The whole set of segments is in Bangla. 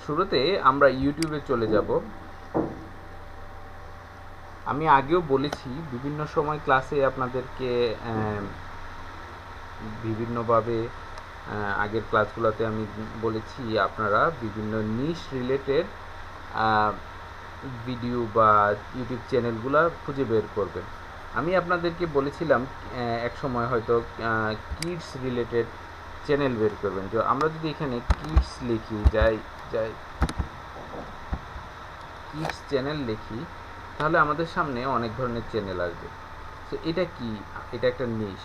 শুরুতে আমরা ইউটিউবে চলে যাব। আমি আগেও বলেছি বিভিন্ন সময় ক্লাসে আপনাদেরকে বিভিন্নভাবে আগের ক্লাসগুলোতে আমি বলেছি আপনারা বিভিন্ন নিশ রিলেটেড ভিডিও বা ইউটিউব চ্যানেলগুলো খুঁজে বের করবেন। আমি আপনাদেরকে বলেছিলাম এক সময় হয়তো কিডস রিলেটেড চ্যানেল বের করবেন। তো আমরা যদি এখানে কিডস লিখি যাই কিডস চ্যানেল লিখি, তাহলে আমাদের সামনে অনেক ধরনের চ্যানেল আসবে। তো এটা কি? এটা একটা নিশ।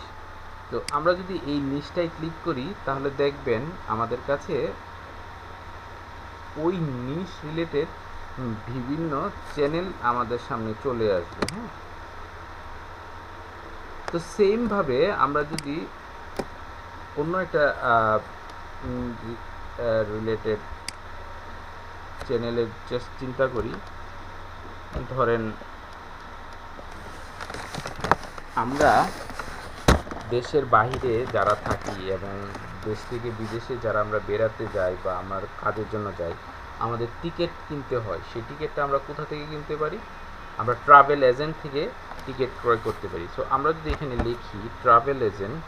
তো আমরা যদি এই নিশটাই ক্লিক করি তাহলে দেখবেন আমাদের কাছে ওই নিশ রিলেটেড বিভিন্ন চ্যানেল আমাদের সামনে চলে আসবে। হ্যাঁ, তো সেমভাবে আমরা যদি অন্য একটা রিলেটেড চ্যানেলের জাস্ট চিন্তা করি, ধরেন আমরা দেশের বাইরে যারা থাকি এবং দেশ থেকে বিদেশে যারা আমরা বেড়াতে যাই বা আমার কাজের জন্য যাই, আমাদের টিকিট কিনতে হয়। সেই টিকিটটা আমরা কোথা থেকে কিনতে পারি? আমরা ট্রাভেল এজেন্ট থেকে টিকিট ক্রয় করতে পারি। সো আমরা যদি এখানে লিখি ট্রাভেল এজেন্ট,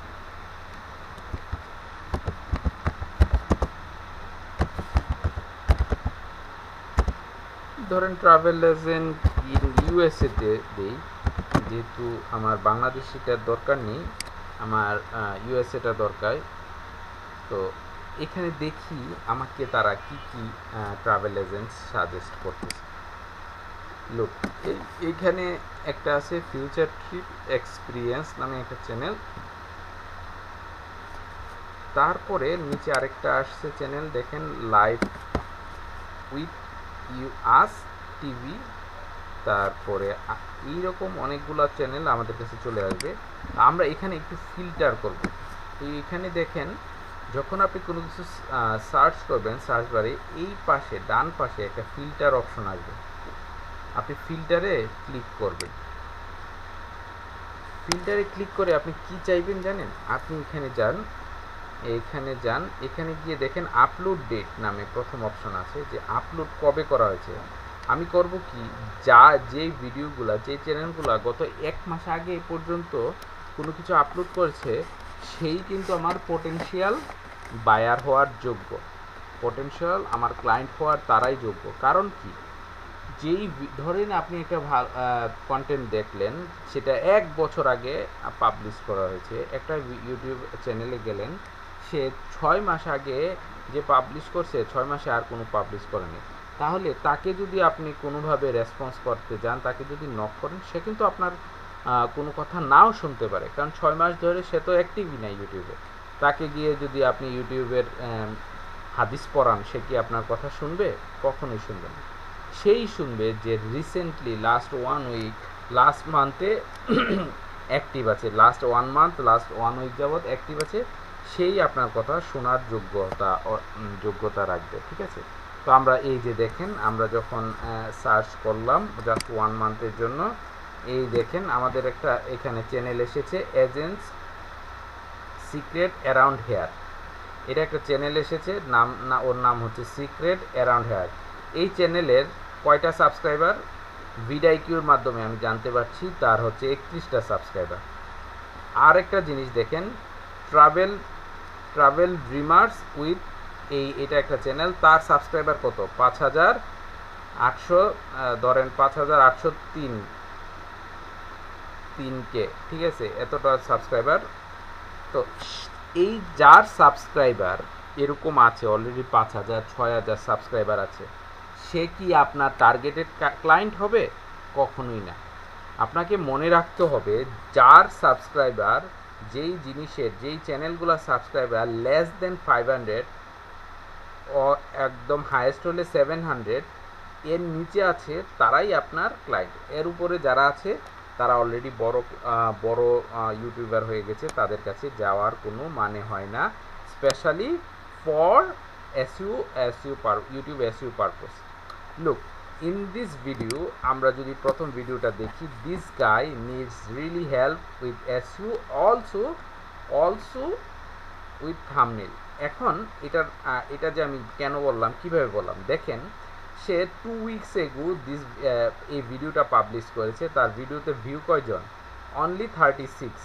ধরেন ট্রাভেল এজেন্ট ইউএসএতে দেই, যেহেতু আমার বাংলাদেশিটার দরকার নেই, আমার ইউএসএটা দরকার। তো এখানে দেখি আমাকে তারা কি কি ট্রাভেল এজেন্ট সাজেস্ট করতেছে। লোক এইখানে একটা আছে ফিউচার ট্রিপ এক্সপিরিয়েন্স নামে একটা চ্যানেল, তারপরে নিচে আরেকটা আসছে চ্যানেল, দেখেন live with you us TV, তারপরে এইরকম অনেকগুলো চ্যানেল আমাদের কাছে চলে আসবে। আমরা এখানে একটু ফিল্টার করব। তো এখানে দেখেন যখন আপনি কোনো কিছু সার্চ করবেন, সার্চ বারে এই পাশে ডান পাশে একটা ফিল্টার অপশন আসবে, আপনি ফিল্টারে ক্লিক করবেন। ফিল্টারে ক্লিক করে আপনি কি চাইবেন জানেন? আপনি এখানে যান, এখানে গিয়ে দেখেন আপলোড ডেট নামে প্রথম অপশন আছে, যে আপলোড কবে করা হয়েছে। আমি করব কি, যে ভিডিওগুলা, যে চ্যানেলগুলা গত 1 মাস আগে পর্যন্ত কোনো কিছু আপলোড করেছে, সেই কিন্তু আমার পটেনশিয়াল বায়ার হওয়ার যোগ্য, পটেনশিয়াল আমার ক্লায়েন্ট হওয়ার তারাই যোগ্য। কারণ কি, যেই ধরেন আপনি একটা কন্টেন্ট দেখলেন, সেটা 1 বছর আগে পাবলিশ করা হয়েছে, একটা ইউটিউব চ্যানেলে গেলেন, সে 6 মাস আগে যে পাবলিশ করছে, 6 মাসে আর কোনো পাবলিশ করেনি, তাহলে তাকে যদি আপনি কোনোভাবে রেসপন্স করতে যান, তাকে যদি নক করেন, সে কিন্তু আপনার কোনো কথা নাও শুনতে পারে, কারণ 6 মাস ধরে সে তো অ্যাক্টিভই নাই ইউটিউবে। তাকে গিয়ে যদি আপনি ইউটিউবের হাদিস পড়ান, সে কি আপনার কথা শুনবে? কখনোই শুনবে না। সেই শুনবে যে রিসেন্টলি লাস্ট 1 উইক, লাস্ট মান্থে অ্যাক্টিভ আছে, লাস্ট 1 মান্থ, লাস্ট 1 উইক যাবৎ অ্যাক্টিভ আছে, সেই আপনার কথা শোনার যোগ্যতা রাখবে। ঠিক আছে? তো আমরা এই যে দেখেন, আমরা যখন সার্চ করলাম জাস্ট 1 মান্থের জন্য, এই দেখেন আমাদের একটা এখানে চ্যানেল এসেছে, এজেন্টস সিক্রেট অ্যারাউন্ড হেয়ার। এটা একটা চ্যানেল এসেছে, ওর নাম হচ্ছে সিক্রেট অ্যারাউন্ড হেয়ার। এই চ্যানেলের কয়টা সাবস্ক্রাইবার? ভিডাইকিউর মাধ্যমে আমি জানতে পারছি তার হচ্ছে 31টা সাবস্ক্রাইবার। আর একটা জিনিস দেখেন, ট্রাভেল ড্রিমার্স উইথ এটা একটা চ্যানেল, তার সাবস্ক্রাইবার কত? 5800, ধরেন 5803কে। ঠিক আছে, এতটা সাবস্ক্রাইবার। তো এই যার সাবস্ক্রাইবার এরকম আছে অলরেডি 5000 6000 সাবস্ক্রাইবার আছে, সে কি আপনার টার্গেটেড ক্লায়েন্ট হবে? কখনোই না। আপনাকে মনে রাখতে হবে, যার সাবস্ক্রাইবার, যেই জিনিসের, যেই চ্যানেলগুলোর সাবস্ক্রাইবার লেস দেন 500 ও একদম হাইয়েস্ট হলে 700, এর নিচে আছে, তারাই আপনার ক্লায়েন্ট। এর উপরে যারা আছে তারা অলরেডি বড় ইউটিউবার হয়ে গেছে, তাদের কাছে যাওয়ার কোনো মানে হয় না, specially for YouTube SEO purpose. Look, in this video আমরা যদি প্রথম ভিডিওটা দেখি, this guy needs really help with SEO, also with thumbnail. এখন এটা যে আমি কেন বললাম, কিভাবে বললাম, দেখেন সে 2 উইকস এগো এই ভিডিওটা পাবলিশ করেছে। তার ভিডিওতে ভিউ কয়জন? অনলি 36,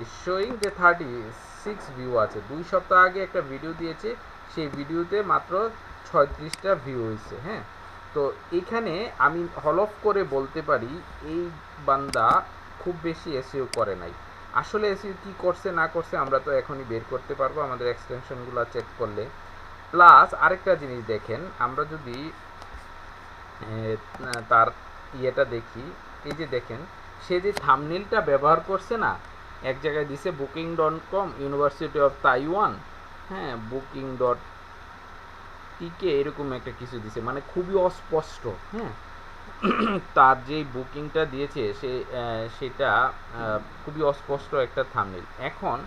ইজ শোয়িং যে 36 ভিউ আছে। 2 সপ্তাহ আগে একটা ভিডিও দিয়েছে, সেই ভিডিওতে মাত্র 36টা ভিউ হয়েছে। হ্যাঁ, তো এখানে আমি হলফ করে বলতে পারি এই বান্দা খুব বেশি এসইও করে নাই। আসলে এসইও কি করছে না করছে আমরা তো এখনই বের করতে পারবো আমাদের এক্সটেনশনগুলো চেক করলে। প্লাস আরেকটা জিনিস দেখেন, আমরা যদি তার ইয়েটা দেখি, এই যে দেখেন সে যে থাম্বনেলটা ব্যবহার করছে না, এক জায়গায় দিছে booking.com ইউনিভার্সিটি অফ তাইওয়ান, হ্যাঁ, booking.tk এরকম একটা কিছু দিছে, মানে খুবই অস্পষ্ট। হ্যাঁ, তার যেই বুকিংটা দিয়েছে সেটা খুবই অস্পষ্ট একটা থাম্বনেল। এখন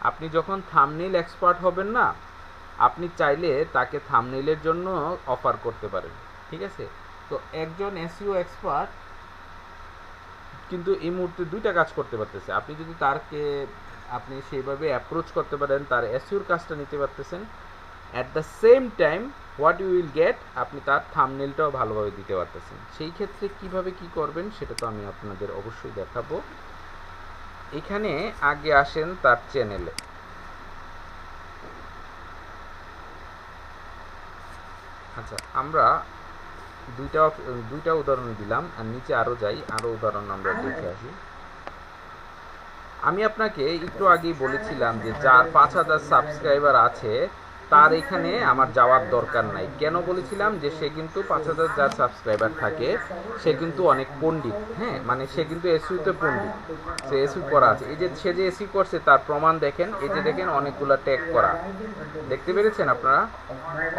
আপনি যখন থাম্বনেল এক্সপার্ট হবেন না, আপনি চাইলে তাকে থাম্বনেলের জন্য অফার করতে পারেন, ঠিক আছে? তো একজন এসইও এক্সপার্ট কিন্তু এই মুহূর্তে 2টা কাজ করতে পারতেছে। আপনি যদি আপনি সেইভাবে অ্যাপ্রোচ করতে পারেন, তার এসইওর কাজটা নিতে পারতেছেন। At the same time what you will get, আপনি তার থাম্বনেলটাও ভালোভাবে দিতে পারতেছেন। সেই ক্ষেত্রে কিভাবে কি করবেন সেটা তো আমি আপনাদের অবশ্যই দেখাবো। এখানে আগে আসেন তার চ্যানেলে। আচ্ছা, আমরা দুইটা উদাহরণ দিলাম, আর নিচে আরও যাই, আরও উদাহরণ আমরা দেখে আসি। আমি আপনাকে একটু আগেই বলেছিলাম যে যার 5000 সাবস্ক্রাইবার আছে তার এখানে আমার যাওয়ার দরকার নাই। কেন বলেছিলাম? যে সে কিন্তু 5000 যার সাবস্ক্রাইবার থাকে সে কিন্তু অনেক পণ্ডিত। হ্যাঁ, মানে সে কিন্তু এসইউতে পণ্ডিত, সে এসইউ করা আছে। এই যে সে যে এসইউ করছে তার প্রমাণ দেখেন, এই যে দেখেন অনেকগুলো ট্যাগ করা, দেখতে পেরেছেন আপনারা?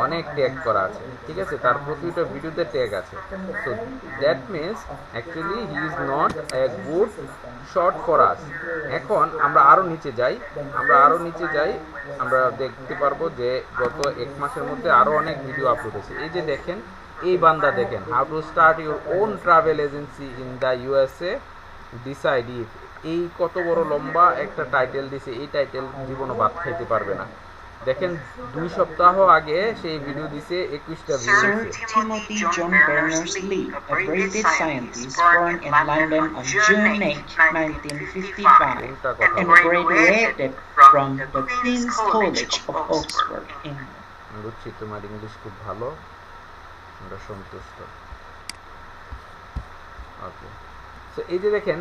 অনেক ট্যাগ করা আছে, ঠিক আছে? তার প্রতিটা ভিডিওতে ট্যাগ আছে। So that means actually he is not a good short for us. এখন আমরা আরও নিচে যাই, আমরা দেখতে পারবো যে গত 1 মাসের মধ্যে আরও অনেক ভিডিও আপলোড হয়েছে। এই যে দেখেন, এই বান্দা দেখেন, how to start your own travel agency in the USA, decide if. এই কত বড় লম্বা একটা টাইটেল দিছে, এই টাইটেল জীবনও বাদ খাইতে পারবে না। দেখেন 2 সপ্তাহ আগে সেই ভিডিও দিছে 21টা ভিউ Sir হয়েছে। Timothy John Berners-Lee, a British scientist born in London on June 8, 1955, and graduated from the Queen's College of Oxford, England. বুঝছি তোমার ইংলিশ খুব ভালো, আমরা সন্তুষ্ট। ওকে, সো এই যে দেখেন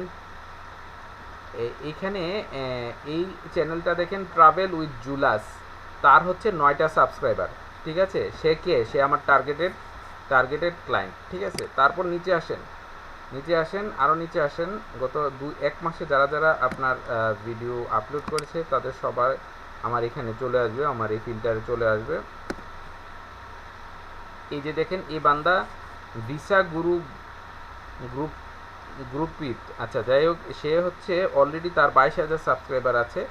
এইখানে এই চ্যানেলটা দেখেন, ট্রাভেল উইথ জুলাস, তার হচ্ছে 9টা সাবস্ক্রাইবার, ঠিক আছে? সে আমার টার্গেটেড ক্লায়েন্ট, ঠিক আছে? তারপর নিচে আসেন, আরও নিচে আসেন। গত 1 মাসে যারা আপনার ভিডিও আপলোড করেছে তাদের সবার আমার এখানে চলে আসবে, আমার এই ফিল্টারে চলে আসবে। এই যে দেখেন, এই বান্দা ভিসা গ্রুপিত, আচ্ছা যাই হোক, সে হচ্ছে অলরেডি তার 22,000 সাবস্ক্রাইবার আছে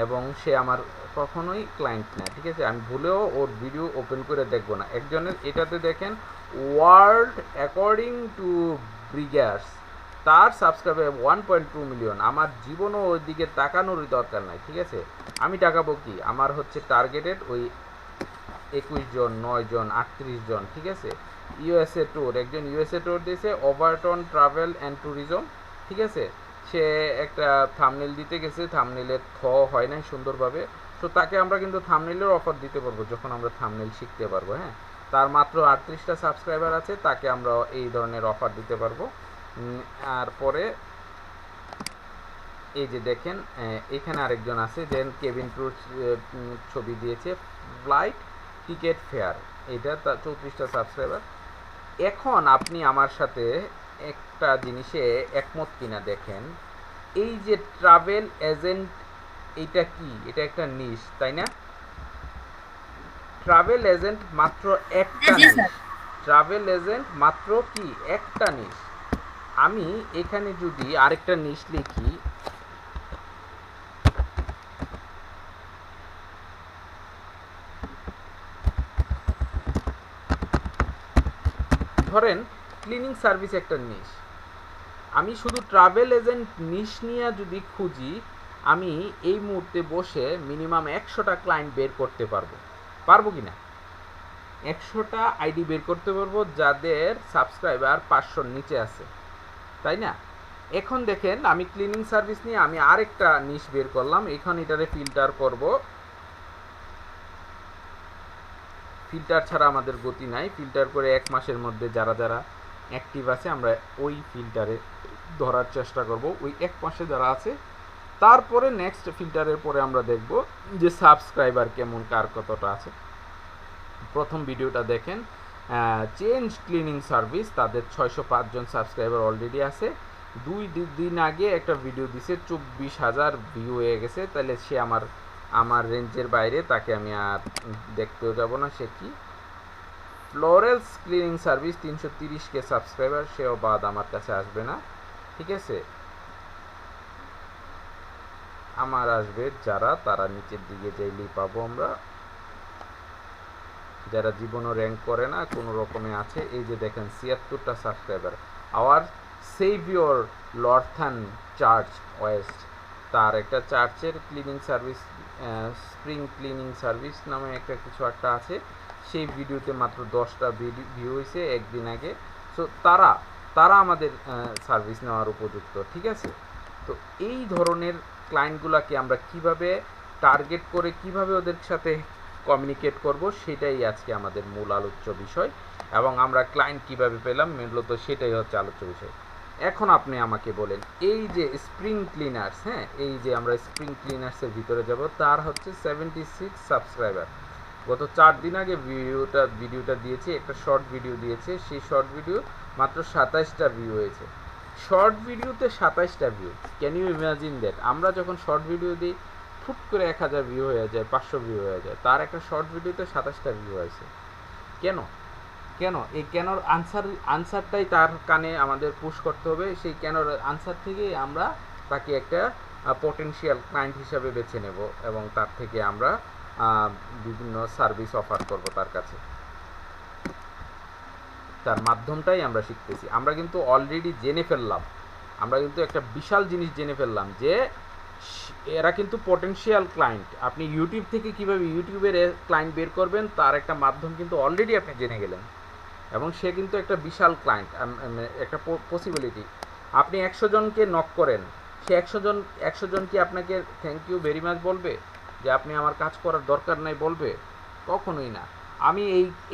এবং সে আমার কখনোই ক্লায়েন্ট না, ঠিক আছে? আমি ভুলেও ওর ভিডিও ওপেন করে দেখবো না। একজনের এটাতে দেখেন ওয়ার্ল্ড অ্যাকর্ডিং টু ব্রিগার্স, তার সাবস্ক্রাইবার 1.2 মিলিয়ন। আমার জীবনও ওই দিকে তাকানোরই দরকার নাই, ঠিক আছে? আমি তাকাবো কি? আমার হচ্ছে টার্গেটেড ওই 21 জন, 9 জন, 38 জন, ঠিক আছে? ইউএসএ ট্যুর, একজন ইউএসএ ট্যুর দিয়েছে, ওভারটন ট্রাভেল অ্যান্ড ট্যুরিজম, ঠিক আছে? সে একটা থাম্বনেল দিতে গেছে, থাম্বনেলের হয় নাই সুন্দরভাবে। তো তাকে আমরা কিন্তু থাম্বনেলের অফার দিতে পারবো যখন আমরা থাম্বনেল শিখতে পারবো। হ্যাঁ, তার মাত্র 38টা সাবস্ক্রাইবার আছে, তাকে আমরা এই ধরনের অফার দিতে পারবো। আর পরে এই যে দেখেন, এখানে আরেকজন আছে, যে কেবিন ট্যুর ছবি দিয়েছে, ফ্লাইট টিকেট ফেয়ার, এটা তার 34টা সাবস্ক্রাইবার। এখন আপনি আমার সাথে একটা জিনিসে একমত কিনা দেখেন, এই যে ট্রাভেল এজেন্ট, এইটা কি? এটা একটা নিশ, তাই না? ট্রাভেল এজেন্ট মাত্র একটা নিশ, ট্রাভেল এজেন্ট মাত্র কি একটা নিশ। আমি এখানে যদি আরেকটা নিশ লিখি, ধরেন ক্লিনিং সার্ভিস একটা নিশ, আমি শুধু ট্রাভেল এজেন্ট নিশ নিয়ে যদি খুঁজি আমি এই মুহূর্তে বসে মিনিমাম 100টা ক্লায়েন্ট বের করতে পারবো কি না? 100টা আইডি বের করতে পারবো যাদের সাবস্ক্রাইবার 500-র নিচে আছে, তাই না? এখন দেখেন আমি ক্লিনিং সার্ভিস নিয়ে আমি আরেকটা নিশ বের করলাম। এখন এটারে ফিল্টার করব। ফিল্টার ছাড়া আমাদের গতি নাই। ফিল্টার করে 1 মাসের মধ্যে যারা যারা অ্যাক্টিভ আছে আমরা ওই ফিল্টারে ধরার চেষ্টা করব, ওই 1 মাসে যারা আছে। তারপরে নেক্সট ফিল্টারের পরে আমরা দেখব যে সাবস্ক্রাইবার কেমন, কার কতটা আছে। প্রথম ভিডিওটা দেখেন, চেঞ্জ ক্লিনিং সার্ভিস, তাদের 605 জন সাবস্ক্রাইবার অলরেডি আছে। 2 দিন আগে একটা ভিডিও দিছে, 24,000 ভিউ হয়ে গেছে। তাহলে সে আমার রেঞ্জের বাইরে, তাকে আমি আর দেখতেও যাব না। সে কি ফ্লোরেলস ক্লিনিং সার্ভিস 330K সাবস্ক্রাইবার, সেও বাদ আমার কাছে আসবে না। ঠিক আছে, আমার আসবে যারা, তারা নিচের দিকে যাইলেই পাবো আমরা। যারা জীবনও র্যাঙ্ক করে না, কোনো রকমে আছে। এই যে দেখেন 76টা subscriber. Our saviour Lutheran church west, তার একটা চার্চের cleaning service, spring cleaning service নামে একটা কিছু একটা আছে। সেই ভিডিওতে মাত্র 10টা ভিউ হয়েছে একদিন আগে। সো তারা আমাদের সার্ভিস নেওয়ার উপযুক্ত। ঠিক আছে, তো এই ধরনের ক্লায়েন্টগুলোকে আমরা কিভাবে টার্গেট করে কিভাবে ওদের সাথে কমিউনিকেট করব, সেটাই আজকে আমাদের মূল আলোচ্য বিষয়। এবং আমরা ক্লায়েন্ট কিভাবে পেলাম, মূলত সেটাই হচ্ছে আলোচ্য বিষয়। এখন আপনি আমাকে বলেন, এই যে স্প্রিং ক্লিনার্স, হ্যাঁ, এই যে আমরা স্প্রিং ক্লিনার্সের ভিতরে যাব, তার হচ্ছে 76 সাবস্ক্রাইবার। গত 4 দিন আগে ভিডিওটা দিয়েছি, একটা শর্ট ভিডিও দিয়েছে। সেই শর্ট ভিডিও মাত্র 27টা ভিউ হয়েছে। শর্ট ভিডিওতে 27টা view, can you imagine that? আমরা যখন শর্ট ভিডিও দিই ফুট করে 1000 ভিউ হয়ে যায়, 500 ভিউ হয়ে যায়। তার একটা শর্ট ভিডিওতে 27টা ভিউ হয়েছে। কেন এই কেনর আনসারটাই তার কানে আমাদের পুশ করতে হবে। সেই কেনর আনসার থেকেই আমরা তাকে একটা পটেনশিয়াল ক্লায়েন্ট হিসাবে বেছে নেব এবং তার থেকে আমরা বিভিন্ন সার্ভিস অফার করব তার কাছে। তার মাধ্যমটাই আমরা শিখতেছি। আমরা কিন্তু অলরেডি জেনে ফেললাম, আমরা কিন্তু একটা বিশাল জিনিস জেনে ফেললাম যে এরা কিন্তু পটেনশিয়াল ক্লায়েন্ট। আপনি ইউটিউব থেকে কিভাবে ইউটিউবের ক্লায়েন্ট বের করবেন, তার একটা মাধ্যম কিন্তু অলরেডি আপনি জেনে গেলেন। এবং সে কিন্তু একটা বিশাল ক্লায়েন্ট, একটা পসিবিলিটি। আপনি 100 জনকে নক করেন, সে 100 জন কি আপনাকে থ্যাংক ইউ ভেরি মাচ বলবে যে আপনি আমার কাজ করার দরকার নাই বলবে? কখনোই না। আমি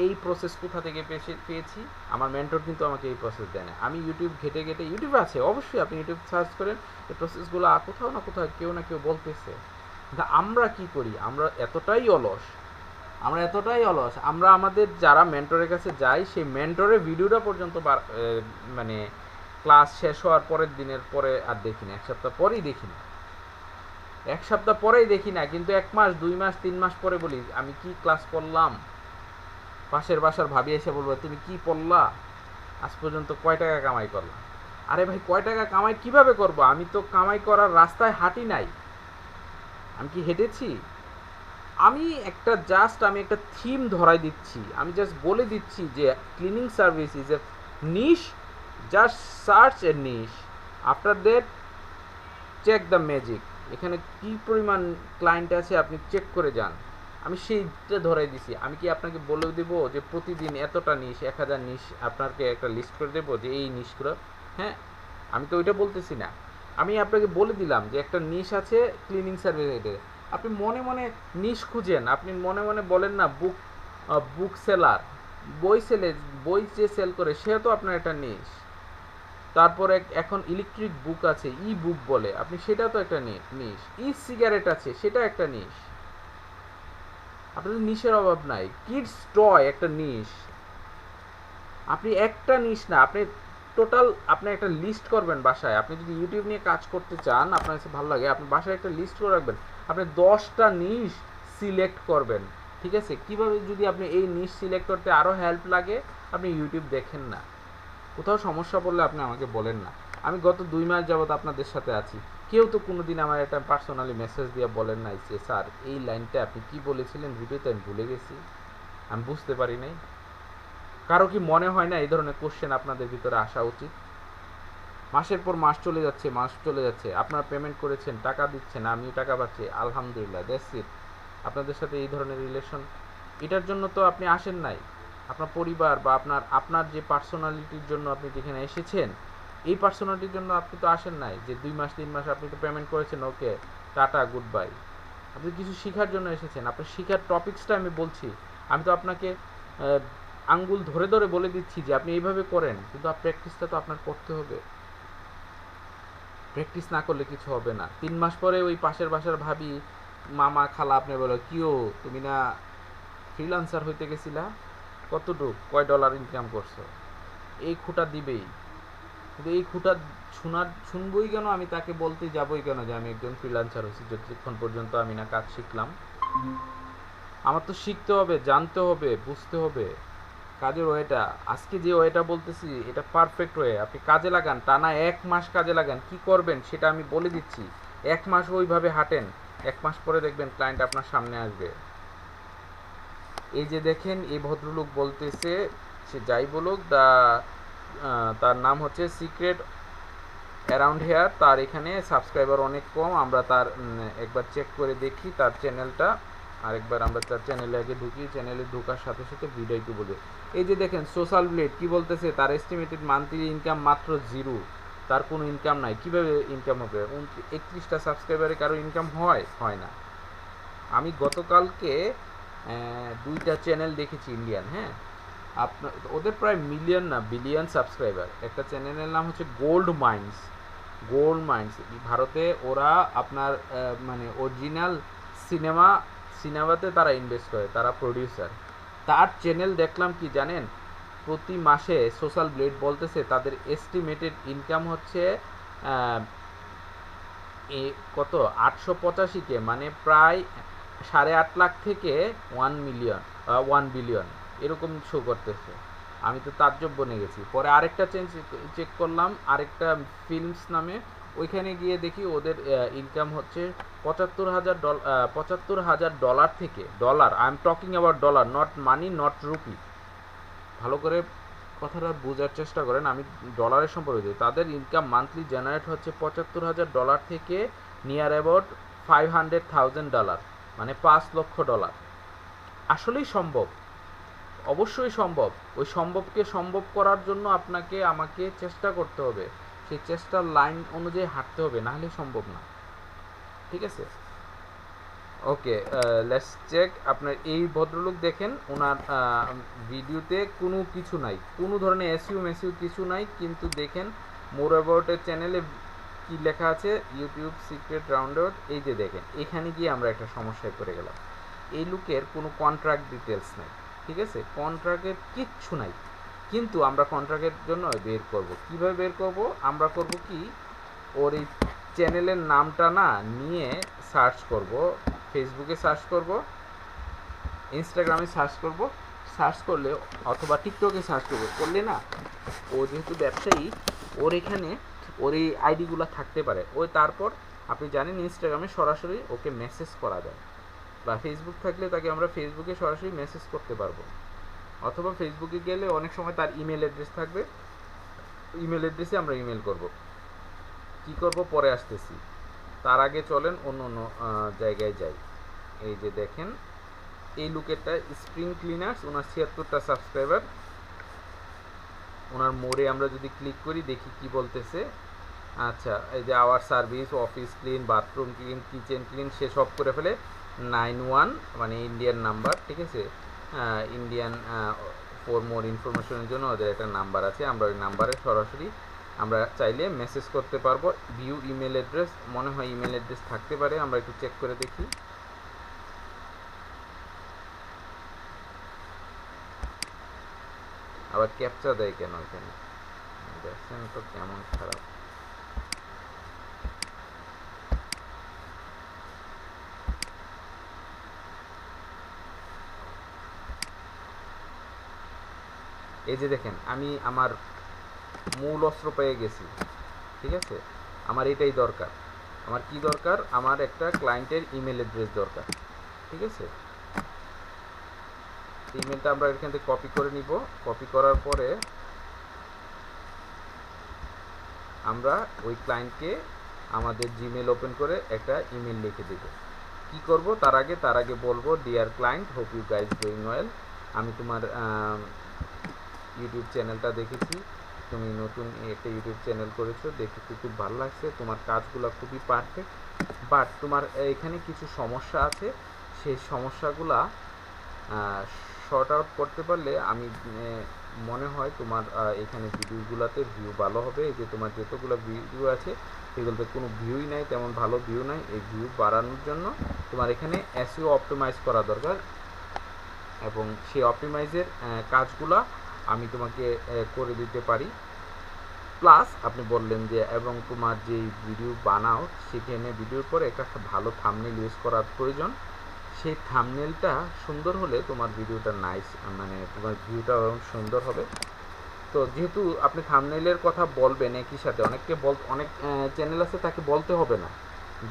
এই প্রসেস কোথা থেকে পেয়েছি? আমার মেন্টর কিন্তু আমাকে এই প্রসেস দেয় না। আমি ইউটিউব ঘেটে ইউটিউবে আছে অবশ্যই, আপনি ইউটিউব সার্চ করেন, এই প্রসেসগুলো কোথাও না কোথাও কেউ না কেউ বলতেছে। কিন্তু আমরা কি করি? আমরা এতটাই অলস, আমরা আমাদের যারা মেন্টরের কাছে যাই, সেই মেন্টরের ভিডিওটা পর্যন্ত মানে ক্লাস শেষ হওয়ার পরের দিনের পরে আর দেখি না, 1 সপ্তাহ পরেই দেখি না। কিন্তু 1 মাস 2 মাস 3 মাস পরে বলি আমি কি ক্লাস করলাম। পাশের বাসার ভাবি এসে বলবো তুমি কি পড়লা, আজ পর্যন্ত কয় টাকা কামাই করলাম। আরে ভাই, কয় টাকা কামাই কিভাবে করব? আমি তো কামাই করার রাস্তায় হাঁটি নাই, আমি কি হেঁটেছি? আমি একটা থিম ধরাই দিচ্ছি, আমি জাস্ট বলে দিচ্ছি যে cleaning service is a niche, just search a niche, after that check the magic. এখানে কি পরিমাণ ক্লায়েন্ট আছে আপনি চেক করে যান। আমি সেইটা ধরাই দিছি। আমি কি আপনাকে বলে দেবো যে প্রতিদিন এতটা নিশ, 1000 নিশ আপনাকে একটা লিস্ট করে দেবো যে এই নিশগুলো? হ্যাঁ, আমি তো ওইটা বলতেছি না। আমি আপনাকে বলে দিলাম যে একটা নিশ আছে ক্লিনিং সার্ভিস। আপনি মনে মনে নিশ খুঁজেন, আপনি মনে মনে বলেন না বুক সেলার, বই যে সেল করে সেও তো আপনার একটা নিশ। তারপরে এখন ইলেকট্রিক বুক আছে, ই বুক বলে, আপনি সেটা তো একটা নিশ। ই সিগারেট আছে, সেটা একটা নিশ। আপনাদের নিশের অভাব নাই। কিডস টয় একটা নিশ। আপনি একটা নিশ না, আপনি একটা লিস্ট করবেন বাসায়। আপনি যদি ইউটিউব নিয়ে কাজ করতে চান, আপনার কাছে ভালো লাগে, আপনি বাসায় একটা লিস্ট করে রাখবেন। আপনি 10টা নিশ সিলেক্ট করবেন। ঠিক আছে, কিভাবে যদি আপনি এই নিশ সিলেক্ট করতে আরও হেল্প লাগে, আপনি ইউটিউব দেখেন না। কোথাও সমস্যা পড়লে আপনি আমাকে বলেন না। আমি গত 2 মাস যাবত আপনাদের সাথে আছি, কেউ তো কোনোদিন আমার একটা পার্সোনালি মেসেজ দিয়ে বলেন নাই যে স্যার এই লাইনটা আপনি কি বলেছিলেন ভিডিওতে, আমি ভুলে গেছি, আমি বুঝতে পারি নাই। কারো কি মনে হয় না এই ধরনের কোশ্চেন আপনাদের ভিতরে আসা উচিত? মাসের পর মাস চলে যাচ্ছে, আপনারা পেমেন্ট করেছেন, টাকা দিচ্ছেন, আমিও টাকা পাচ্ছি, আলহামদুলিল্লাহ, দ্যাটস ইট। আপনাদের সাথে এই ধরনের রিলেশন, এটার জন্য তো আপনি আসেন নাই। আপনার পরিবার বা আপনার যে পার্সোনালিটির জন্য আপনি যেখানে এসেছেন, এই পার্সোনালিটির জন্য আপনি তো আসেন নাই যে 2 মাস 3 মাস আপনি তো পেমেন্ট করেছেন, ওকে টাটা গুড বাই। আপনি কিছু শেখার জন্য এসেছেন। আপনার শেখার টপিকসটা আমি বলছি। আমি তো আপনাকে আঙ্গুল ধরে ধরে বলে দিচ্ছি যে আপনি এইভাবে করেন, কিন্তু প্র্যাকটিসটা তো আপনার করতে হবে। প্র্যাকটিস না করলে কিছু হবে না। 3 মাস পরে ওই পাশের বাসার ভাবি, মামা, খালা আপনি বলো, কিও তুমি না ফ্রিল্যান্সার হইতে গেছিলা, কতটুক কয় ডলার ইনকাম করছো, এই খুঁটা দিবেই। কিন্তু এই খুঁটা শুনবই কেন, আমি তাকে বলতে যাবই কেন যে আমি একজন ফ্রিল্যান্সার হয়েছি, যতক্ষণ পর্যন্ত আমি না কাজ শিখলাম। আমার তো শিখতে হবে, জানতে হবে, বুঝতে হবে কাজের ওয়েটা। আজকে যে ওয়েটা বলতেছি এটা পারফেক্ট ওয়ে, আপনি কাজে লাগান, টানা 1 মাস কাজে লাগান। কি করবেন সেটা আমি বলে দিচ্ছি। 1 মাস ওইভাবে হাঁটেন, 1 মাস পরে দেখবেন ক্লায়েন্ট আপনার সামনে আসবে। এই যে দেখেন, এই ভদ্রলোক বলতেছে, সে যাই বলুক, তার নাম হচ্ছে সিক্রেট অ্যারাউন্ড হেয়ার। তার এখানে সাবস্ক্রাইবার অনেক কম। আমরা তার একবার চেক করে দেখি তার চ্যানেলটা। আরেকবার আমরা তার চ্যানেলে আগে ঢুকি, চ্যানেলে ঢোকার সাথে সাথে ভিডিওটি বলি। এই যে দেখেন সোশ্যাল ব্লেড কি বলতেছে, তার এস্টিমেটেড মান্থলি ইনকাম মাত্র 0, তার কোনো ইনকাম নাই। কিভাবে ইনকাম হবে? 31টা সাবস্ক্রাইবারে কারো ইনকাম হয় না। আমি গতকালকে 2টা চ্যানেল দেখেছি ইন্ডিয়ান, হ্যাঁ, আপনার ওদের প্রায় মিলিয়ন না বিলিয়ন সাবস্ক্রাইবার। একটা চ্যানেলের নাম হচ্ছে গোল্ড মাইন্স। ভারতে ওরা আপনার মানে অরিজিনাল সিনেমাতে তারা ইনভেস্ট করে, তারা প্রডিউসার। তার চ্যানেল দেখলাম কি জানেন, প্রতি মাসে সোশ্যাল ব্লেড বলতেছে তাদের এস্টিমেটেড ইনকাম হচ্ছে কত 885K, মানে প্রায় 8.5 লাখ থেকে 1 বিলিয়ন এরকম শো করতেছে। আমি তো তাজ্জব বনে গেছি। পরে আরেকটা চেক করলাম, আরেকটা ফিল্মস নামে, ওইখানে গিয়ে দেখি ওদের ইনকাম হচ্ছে $75,000 থেকে। Dollar, I am talking about dollar, not money, not rupee. ভালো করে কথাটা বোঝার চেষ্টা করেন, আমি ডলারের সম্পর্কে দিই। তাদের ইনকাম মান্থলি জেনারেট হচ্ছে $75,000 থেকে নিয়ার অ্যাবাউট $500,000, মানে $5 লক্ষ। আসলেই সম্ভব, অবশ্যই সম্ভব। ওই সম্ভবকে সম্ভব করার জন্য আমাকে চেষ্টা করতে হবে, সেই চেষ্টার লাইন অনুযায়ী হাঁটতে হবে, নাহলে সম্ভব না। ঠিক আছে, ওকে, লেটস চেক। আপনার এই ভদ্রলোক দেখেন, ওনার ভিডিওতে কোনো কিছু নাই, কোনো ধরনের এসইউ কিছু নাই, কিন্তু দেখেন মোর অ্যাবাউটের চ্যানেলে কি লেখা আছে, ইউটিউব সিক্রেট রাউন্ডআউট। এই যে দেখেন, এখানে গিয়ে আমরা একটা সমস্যায় পড়ে গেলাম। এই লোকের কোনো কন্ট্রাক্ট ডিটেলস নাই, ঠিক আছে, কন্ট্রাক্টের কিচ্ছু নাই। কিন্তু আমরা কন্ট্রাক্টের জন্য বের করব, কিভাবে বের করব? আমরা করব কি, ওর এই চ্যানেলের নামটা না নিয়ে সার্চ করব, ফেসবুকে সার্চ করব, ইনস্টাগ্রামে সার্চ করলে অথবা টিকটকে সার্চ করলে না, ও যেহেতু ব্যবসায়ী, ওর এখানে ওর এই আইডিগুলো থাকতে পারে। তারপর আপনি জানেন ইনস্টাগ্রামে সরাসরি ওকে মেসেজ করা যায়, বা ফেসবুক থাকলে তাকে আমরা ফেসবুকে সরাসরি মেসেজ করতে পারবো, অথবা ফেসবুকে গেলে অনেক সময় তার ইমেল অ্যাড্রেস থাকবে, ইমেল অ্যাড্রেসে আমরা ইমেল করব। কি করব পরে আসতেছি, তার আগে চলেন অন্য জায়গায় যাই। এই যে দেখেন, এই লোকেরটা স্প্রিং ক্লিনার্স, ওনার 76টা সাবস্ক্রাইবার। ওনার মোড়ে আমরা যদি ক্লিক করি দেখি কি বলতেছে। আচ্ছা, এই যে our service, office clean, bathroom clean, kitchen clean, সে সব করে ফেলে। 91 মানে ইন্ডিয়ান নাম্বার, ঠিক আছে, ইন্ডিয়ান। ফর মোর ইনফরমেশনের জন্য ওদের একটা নাম্বার আছে, আমরা ওই নাম্বারে সরাসরি আমরা চাইলে মেসেজ করতে পারবো। ভিউ ইমেল অ্যাড্রেস, মনে হয় ইমেল অ্যাড্রেস থাকতে পারে, আমরা একটু চেক করে দেখি। আবার ক্যাপচা দেয় কেন এখানে, দেখছেন তো কেমন খারাপ। এই যে দেখেন, আমি আমার মূল অস্ত্র পেয়ে গেছি, ঠিক আছে। আমার এটাই দরকার। আমার কি দরকার? আমার একটা ক্লায়েন্টের ইমেল অ্যাড্রেস দরকার, ঠিক আছে। ইমেলটা আমরা এখান থেকে কপি করে নিব। কপি করার পরে আমরা ওই ক্লায়েন্টকে আমাদের জিমেল ওপেন করে একটা ইমেল লিখে দেব। কি করব তার আগে বলবো, dear client, hope you guys doing well. আমি তোমার ইউটিউব চ্যানেলটা দেখেছি, তুমি নতুন একটা ইউটিউব চ্যানেল করেছো, দেখেছি খুব ভালো লাগছে, তোমার কাজগুলো খুবই পারফেক্ট, বাট তোমার এখানে কিছু সমস্যা আছে, সেই সমস্যাগুলা শর্ট আউট করতে পারলে আমি মনে হয় তোমার এখানে ভিডিওগুলোতে ভিউ ভালো হবে। এই যে তোমার যতগুলো ভিডিও আছে সেগুলোতে কোনো ভিউই নাই, তেমন ভালো ভিউ নাই। এই ভিউ বাড়ানোর জন্য তোমার এখানে এসইও অপটিমাইজ করা দরকার, এবং সেই অপটিমাইজের কাজগুলা আমি তোমাকে করে দিতে পারি। প্লাস আপনি বললেন যে এবং তোমার যে ভিডিও বানাও সেখানে ভিডিওর পরে একটা ভালো থাম্বনেল ইউজ করার প্রয়োজন। সেই থাম্বনেলটা সুন্দর হলে তোমার ভিডিওটা নাইস, মানে তোমার ভিউটা সুন্দর হবে। তো যেহেতু আপনি থাম্বনেলের কথা বলবেন একই সাথে, অনেক চ্যানেল আছে তাকে বলতে হবে না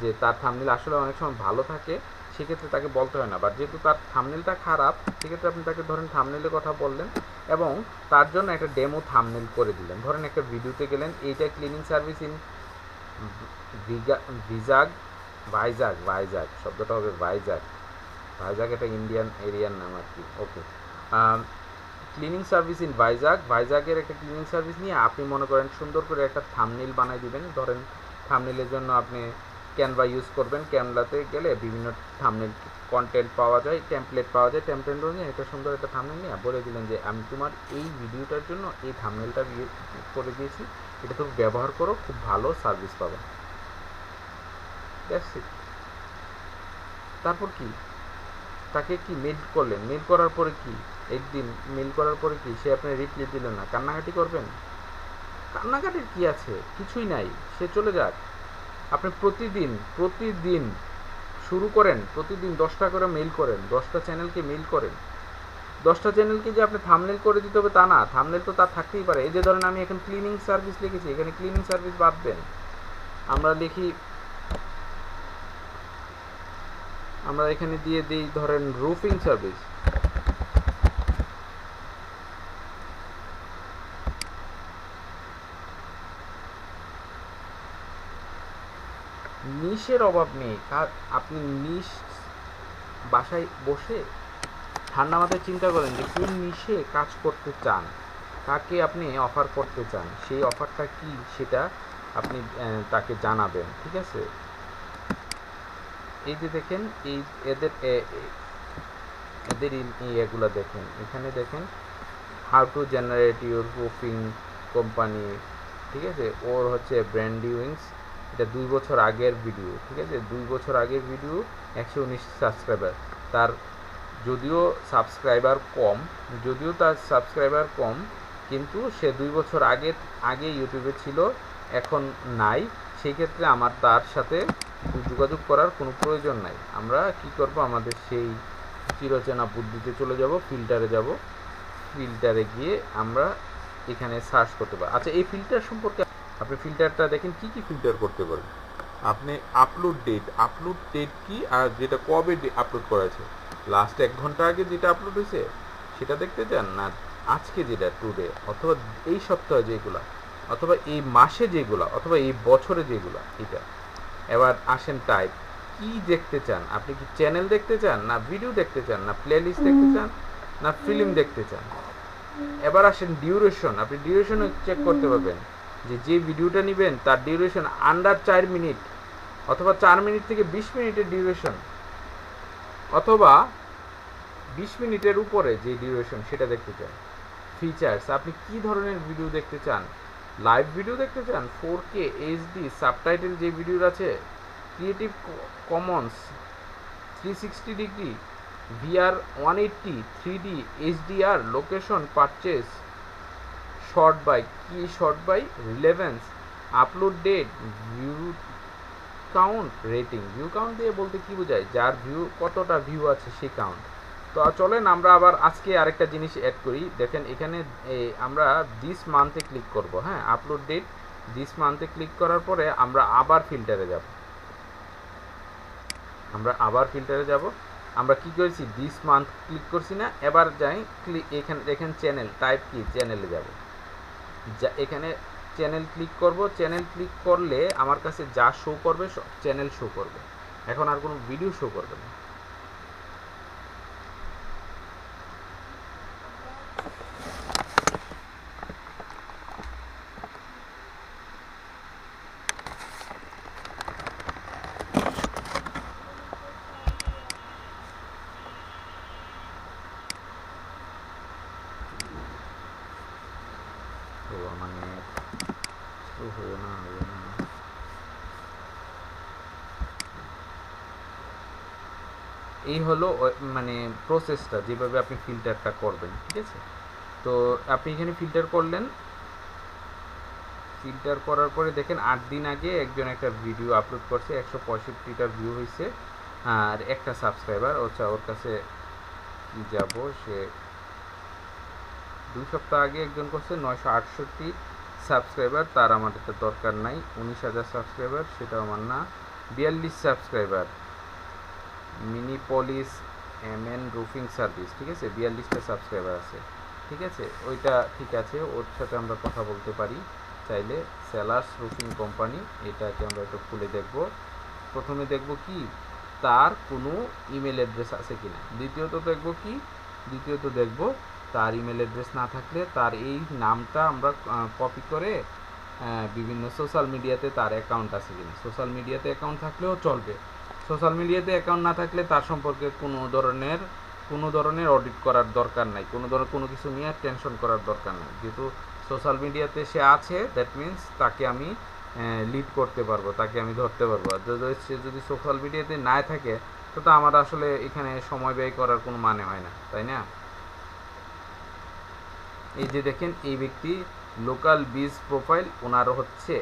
যে তার থাম্বনেল আসলে অনেক সময় ভালো থাকে, সেক্ষেত্রে তাকে বলতে হয় না। বাট যেহেতু তার থাম্বনেলটা খারাপ, সেক্ষেত্রে আপনি তাকে ধরেন থাম্বনেলের কথা বললেন এবং তার জন্য একটা ডেমো থাম্বনেল করে দিলেন। ধরেন একটা ভিডিওতে গেলেন, এইটা ক্লিনিং সার্ভিস ইন ভাইজাগ শব্দটা হবে ভাইজাগ একটা ইন্ডিয়ান এরিয়ার নাম আর কি। ওকে, ক্লিনিং সার্ভিস ইন ভাইজাগের একটা ক্লিনিং সার্ভিস নিয়ে আপনি মনে করেন সুন্দর করে একটা থাম্বনেল বানাই দিবেন। ধরেন থাম্বনেলের জন্য আপনি ক্যানভা ইউজ করবেন, ক্যানভাতে গেলে বিভিন্ন থাম্বনেল কন্টেন্ট পাওয়া যায়, টেমপ্লেট অনুযায়ী একটা সুন্দর একটা থাম্বনেল নিয়ে বলে দিলেন যে আমি তোমার এই ভিডিওটার জন্য এই থাম্বনেলটা করে দিয়েছি, এটা তুমি ব্যবহার করো, খুব ভালো সার্ভিস পাবে। That's it. তারপর কি, তাকে কি মেল করলেন, মেল করার পরে কি একদিন মেল করার পরে কি সে আপনার রিপ্লাই দিল না, কান্নাকাটি করবেন? কান্নাকাটির কি আছে, কিছুই নাই, সে চলে যাক। আপনি প্রতিদিন শুরু করেন, প্রতিদিন 10টা করে মেল করেন, 10টা চ্যানেলকে মেল করেন। 10টা চ্যানেলকে যে আপনি থাম্বনেল করে দিতে হবে তা না, থাম্বনেল তো তার থাকতেই পারে। এই যে ধরেন আমি এখন ক্লিনিং সার্ভিস লিখেছি, এখানে ক্লিনিং সার্ভিস বাদ দেন, আমরা এখানে দিয়ে দিই ধরেন রুফিং সার্ভিস। নিশের অভাব নেই, আপনি নিশ বাসায় বসে ঠান্ডা মাথায় চিন্তা করেন যে কোন নিশে কাজ করতে চান, কাকে আপনি অফার করতে চান, সেই অফারটা কি সেটা আপনি তাকে জানাবেন। ঠিক আছে, এই যে দেখেন এই এদের এগুলো দেখেন, এখানে দেখেন how to generate your roofing company. ঠিক আছে, ওর হচ্ছে ব্র্যান্ড উইংস, এটা 2 বছর আগের ভিডিও। ঠিক আছে, 2 বছর আগের ভিডিও, 119 সাবস্ক্রাইবার তার। যদিও তার সাবস্ক্রাইবার কম, কিন্তু সে 2 বছর আগে ইউটিউবে ছিল, এখন নাই। সেই ক্ষেত্রে আমার তার সাথে যোগাযোগ করার কোনো প্রয়োজন নাই। আমরা কি করব, আমাদের সেই চিরচেনা বুদ্ধিতে চলে যাব, ফিল্টারে গিয়ে আমরা এখানে সার্চ করতে পারি। আচ্ছা, এই ফিল্টার সম্পর্কে আপনি ফিল্টারটা দেখেন কি কি ফিল্টার করতে পারেন। আপনি আপলোড ডেট কি, আর যেটা কবে আপলোড করা আছে, লাস্ট 1 ঘন্টা আগে যেটা আপলোড হয়েছে সেটা দেখতে চান, না আজকে যেটা টুডে, অথবা এই সপ্তাহে যেগুলা, অথবা এই মাসে যেগুলা, অথবা এই বছরে যেগুলা, এটা। এবার আসেন টাইপ, কি দেখতে চান আপনি? কি চ্যানেল দেখতে চান, না ভিডিও দেখতে চান, না প্লেলিস্ট দেখতে চান, না ফিল্ম দেখতে চান? এবার আসেন ডিউরেশন, আপনি ডিউরেশনও চেক করতে পারবেন যে ভিডিওটা নেবেন তার ডিউরেশন আন্ডার 4 মিনিট, অথবা 4 মিনিট থেকে 20 মিনিটের ডিউরেশন, অথবা 20 মিনিটের উপরে যে ডিউরেশন সেটা দেখতে চান। ফিচার্স, আপনি কি ধরনের ভিডিও দেখতে চান? লাইভ ভিডিও দেখতে চান, 4K HD সাবটাইটেল যে ভিডিওর আছে, creative commons 360 degree, VR 180, 3D, HDR, location, purchase, sort by, relevance, upload date, view count, rating. View count দিয়ে বলতে কি বোঝায়? যার কতটা ভিউ আছে সেই কাউন্ট। তো চলেন আমরা আবার আজকে আরেকটা জিনিস অ্যাড করি। দেখেন এখানে আমরা দিস মান্থে ক্লিক করব। হ্যাঁ, আপলোড ডেট দিস মান্থে ক্লিক করার পরে আমরা আবার ফিল্টারে যাব। আমরা কি করেছি, দিস মান্থ ক্লিক করছি না, এবার যাই এখানে দেখেন চ্যানেল, টাইপ কি, চ্যানেলে যাব। এখানে চ্যানেল ক্লিক করব, চ্যানেল ক্লিক করলে আমার কাছে যা শো করবে চ্যানেল শো করবে, এখন আর কোনো ভিডিও শো করবে না। তো আমার নেট স্লো হবে না, এই হলো মানে প্রসেসটা যেভাবে আপনি ফিল্টারটা করবেন, ঠিক আছে। তো আপনি এখানে ফিল্টার করলেন, ফিল্টার করার পরে দেখেন 8 দিন আগে একজন একটা ভিডিও আপলোড করছে, 165টা ভিউ হয়েছে আর একটা সাবস্ক্রাইবার, ওর কাছে কি যাব, সে 2 সপ্তাহ আগে একজন করছে 968 সাবস্ক্রাইবার, তার আমার এটা দরকার নাই। 19,000 সাবস্ক্রাইবার, সেটাও আমার না। 42 সাবস্ক্রাইবার, মিনিপলিস এমএন রুফিং সার্ভিস, ঠিক আছে, 42টা সাবস্ক্রাইবার আছে, ঠিক আছে, ওইটা ঠিক আছে, ওর সাথে আমরা কথা বলতে পারি চাইলে। সেলার্স রুফিং কোম্পানি, এটাকে আমরা একটু খুলে দেখব। প্রথমে দেখব কি তার কোনো ইমেল অ্যাড্রেস আছে কিনা, দ্বিতীয়ত দেখব তার ইমেল অ্যাড্রেস না থাকলে তার এই নামটা আমরা কপি করে বিভিন্ন সোশ্যাল মিডিয়াতে তার অ্যাকাউন্ট আছে কিনা। সোশ্যাল মিডিয়াতে অ্যাকাউন্ট থাকলেও চলবে, সোশ্যাল মিডিয়াতে অ্যাকাউন্ট না থাকলে তার সম্পর্কে কোনো ধরনের অডিট করার দরকার নাই, কোনো কিছু নিয়ে টেনশন করার দরকার নেই। যেহেতু সোশ্যাল মিডিয়াতে সে আছে, দ্যাট মিন্স তাকে আমি লিড করতে পারবো, তাকে আমি ধরতে পারবো। আর সে যদি সোশ্যাল মিডিয়াতে না থাকে তো আমার আসলে এখানে সময় ব্যয় করার কোনো মানে হয় না, তাই না। এই যে দেখেন এই ব্যক্তি লোকাল বিজ প্রোফাইল, ওনারও হচ্ছে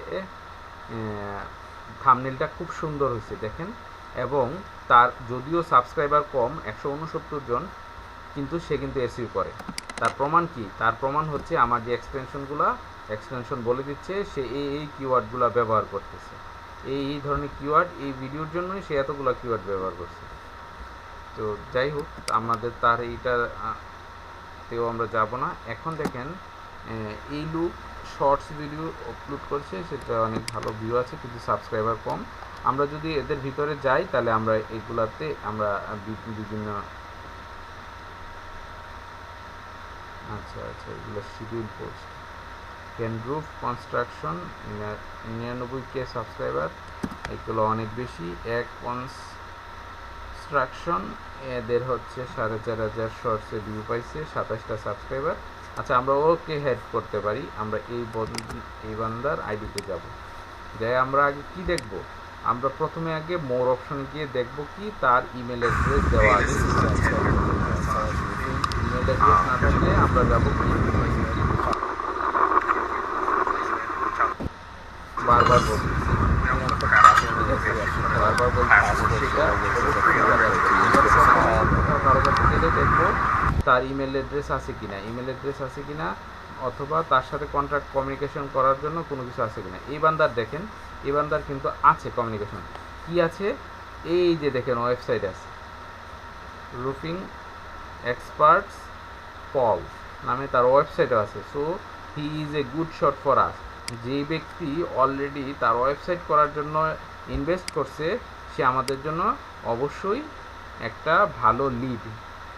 থাম্বনেলটা খুব সুন্দর হয়েছে দেখেন, এবং তার যদিও সাবস্ক্রাইবার কম 169 জন, কিন্তু সে কিন্তু এসইও করে। তার প্রমাণ কি? তার প্রমাণ হচ্ছে আমার যে এক্সটেনশন বলে দিচ্ছে সে এই কিওয়ার্ডগুলো ব্যবহার করতেছে, এই ধরনের কিওয়ার্ড এই ভিডিওর জন্যই সে এতগুলো কিওয়ার্ড ব্যবহার করছে। তো যাই হোক, আমাদের তার এইটাতেও আমরা যাব না। এখন দেখেন এই লুক শর্টস ভিডিও আপলোড করছে, সেটা অনেক ভালো ভিউ আছে কিন্তু সাবস্ক্রাইবার কম। আমরা যদি এদের ভিতরে যাই তাহলে আমরা এগুলাতে আমরা বিভিন্ন আচ্ছা এগুলো schedule post, can roof construction 99K subscriber, এগুলো অনেক বেশি। এক কনস্ট্রাকশন এদের হচ্ছে 4,500 শর্টসে ভিউ পাইছে, 27টা সাবস্ক্রাইবার। আচ্ছা, আমরা ওকে হেড করতে পারি, আমরা এই বান্দার আইডিতে যাব, যাই আমরা আগে কি দেখব, আমরা প্রথমে আগে মোর অপশনে গিয়ে দেখব কি তার ইমেল অ্যাড্রেস দেওয়া আছে। ইমেল অ্যাড্রেস না থাকলে আমরা যাব কি বারবার বলতেছি, কারো কাছে গেলে দেখবো তার ইমেল অ্যাড্রেস আছে কিনা, অথবা তার সাথে কন্ট্যাক্ট কমিউনিকেশন করার জন্য কোনো কিছু আছে কিনা। এই বান্দার দেখেন, এই বান্দার কিন্তু আছে কমিউনিকেশন, কি আছে, এই যে দেখেন ওয়েবসাইট আছে, রুফিং এক্সপার্টস পল নামে তার ওয়েবসাইটও আছে। So he is a good shot for us. যে ব্যক্তি অলরেডি তার ওয়েবসাইট করার জন্য ইনভেস্ট করছে, সে আমাদের জন্য অবশ্যই একটা ভালো লিড,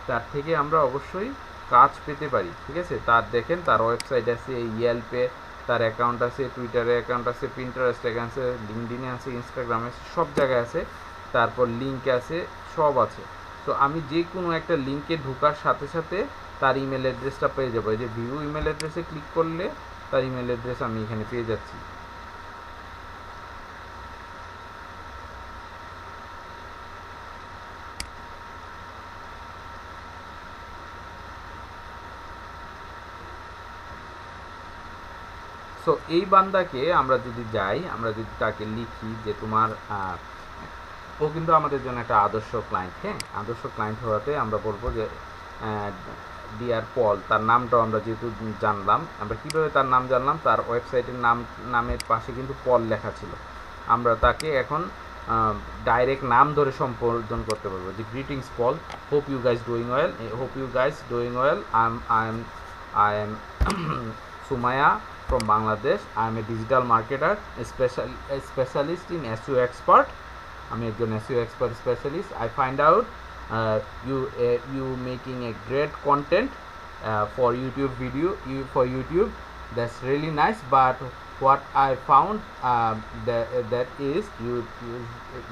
তার থেকে আমরা অবশ্যই কাজ পেতে পারি, ঠিক আছে। তার দেখেন তার ওয়েবসাইট আছে, ইয়েলপে তার অ্যাকাউন্ট আছে, টুইটারে অ্যাকাউন্ট আছে, পিন্টারেস্ট অ্যাকাউন্ট আছে, লিঙ্কডিনে আছে, ইনস্টাগ্রামে আছে, সব জায়গায় আছে, তারপর লিঙ্ক আছে, সব আছে। তো আমি যে কোনো একটা লিঙ্কে ঢোকার সাথে সাথে তার ইমেল অ্যাড্রেসটা পেয়ে যাবো। এই যে ভিউ ইমেল অ্যাড্রেসে ক্লিক করলে তার ইমেল অ্যাড্রেস আমি এখানে পেয়ে যাচ্ছি। সো এই বান্দাকে আমরা যদি যাই, আমরা যদি তাকে লিখি যে তোমার ও কিন্তু আমাদের জন্য একটা আদর্শ ক্লায়েন্ট, হ্যাঁ, আদর্শ ক্লায়েন্ট হওয়াতে আমরা বলবো যে ডিয়ার পল, তার নামটাও আমরা যেহেতু জানলাম, আমরা কীভাবে তার নাম জানলাম, তার ওয়েবসাইটের নামের পাশে কিন্তু পল লেখা ছিল, আমরা তাকে এখন ডাইরেক্ট নাম ধরে সম্বোধন করতে পারবো যে greetings Paul, hope you guys doing well, I am Sumaiya from Bangladesh. I am a digital marketer, a specialist in SEO expert. I'm a SEO expert specialist. I find out you making a great content for YouTube video. For YouTube, that's really nice. But what I found that is you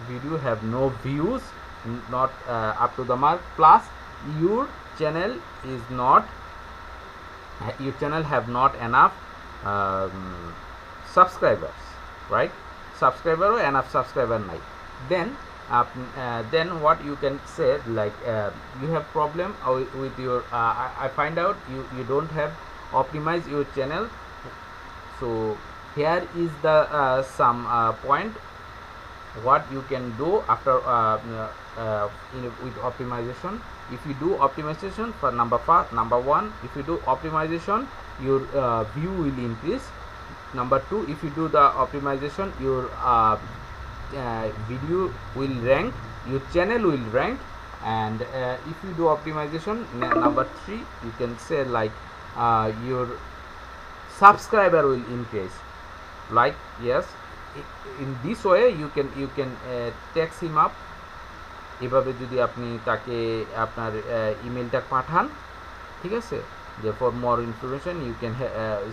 video have no views, not up to the mark. Plus, your channel is not. Your channel have not enough subscribers, right? Subscriber or enough subscriber night. Then what you can say, like you have problem with your I find out you don't have optimize your channel. So here is the some point what you can do after with optimization. If you do optimization for number one, if you do optimization, your view will increase. Number two, if you do the optimization, your video will rank, your channel will rank. And if you do optimization, number three, you can say like your subscriber will increase. Like, yes, in this way you can text him up. এভাবে যদি আপনি তাকে আপনার ইমেলটা পাঠান, ঠিক আছে, যে for more information you can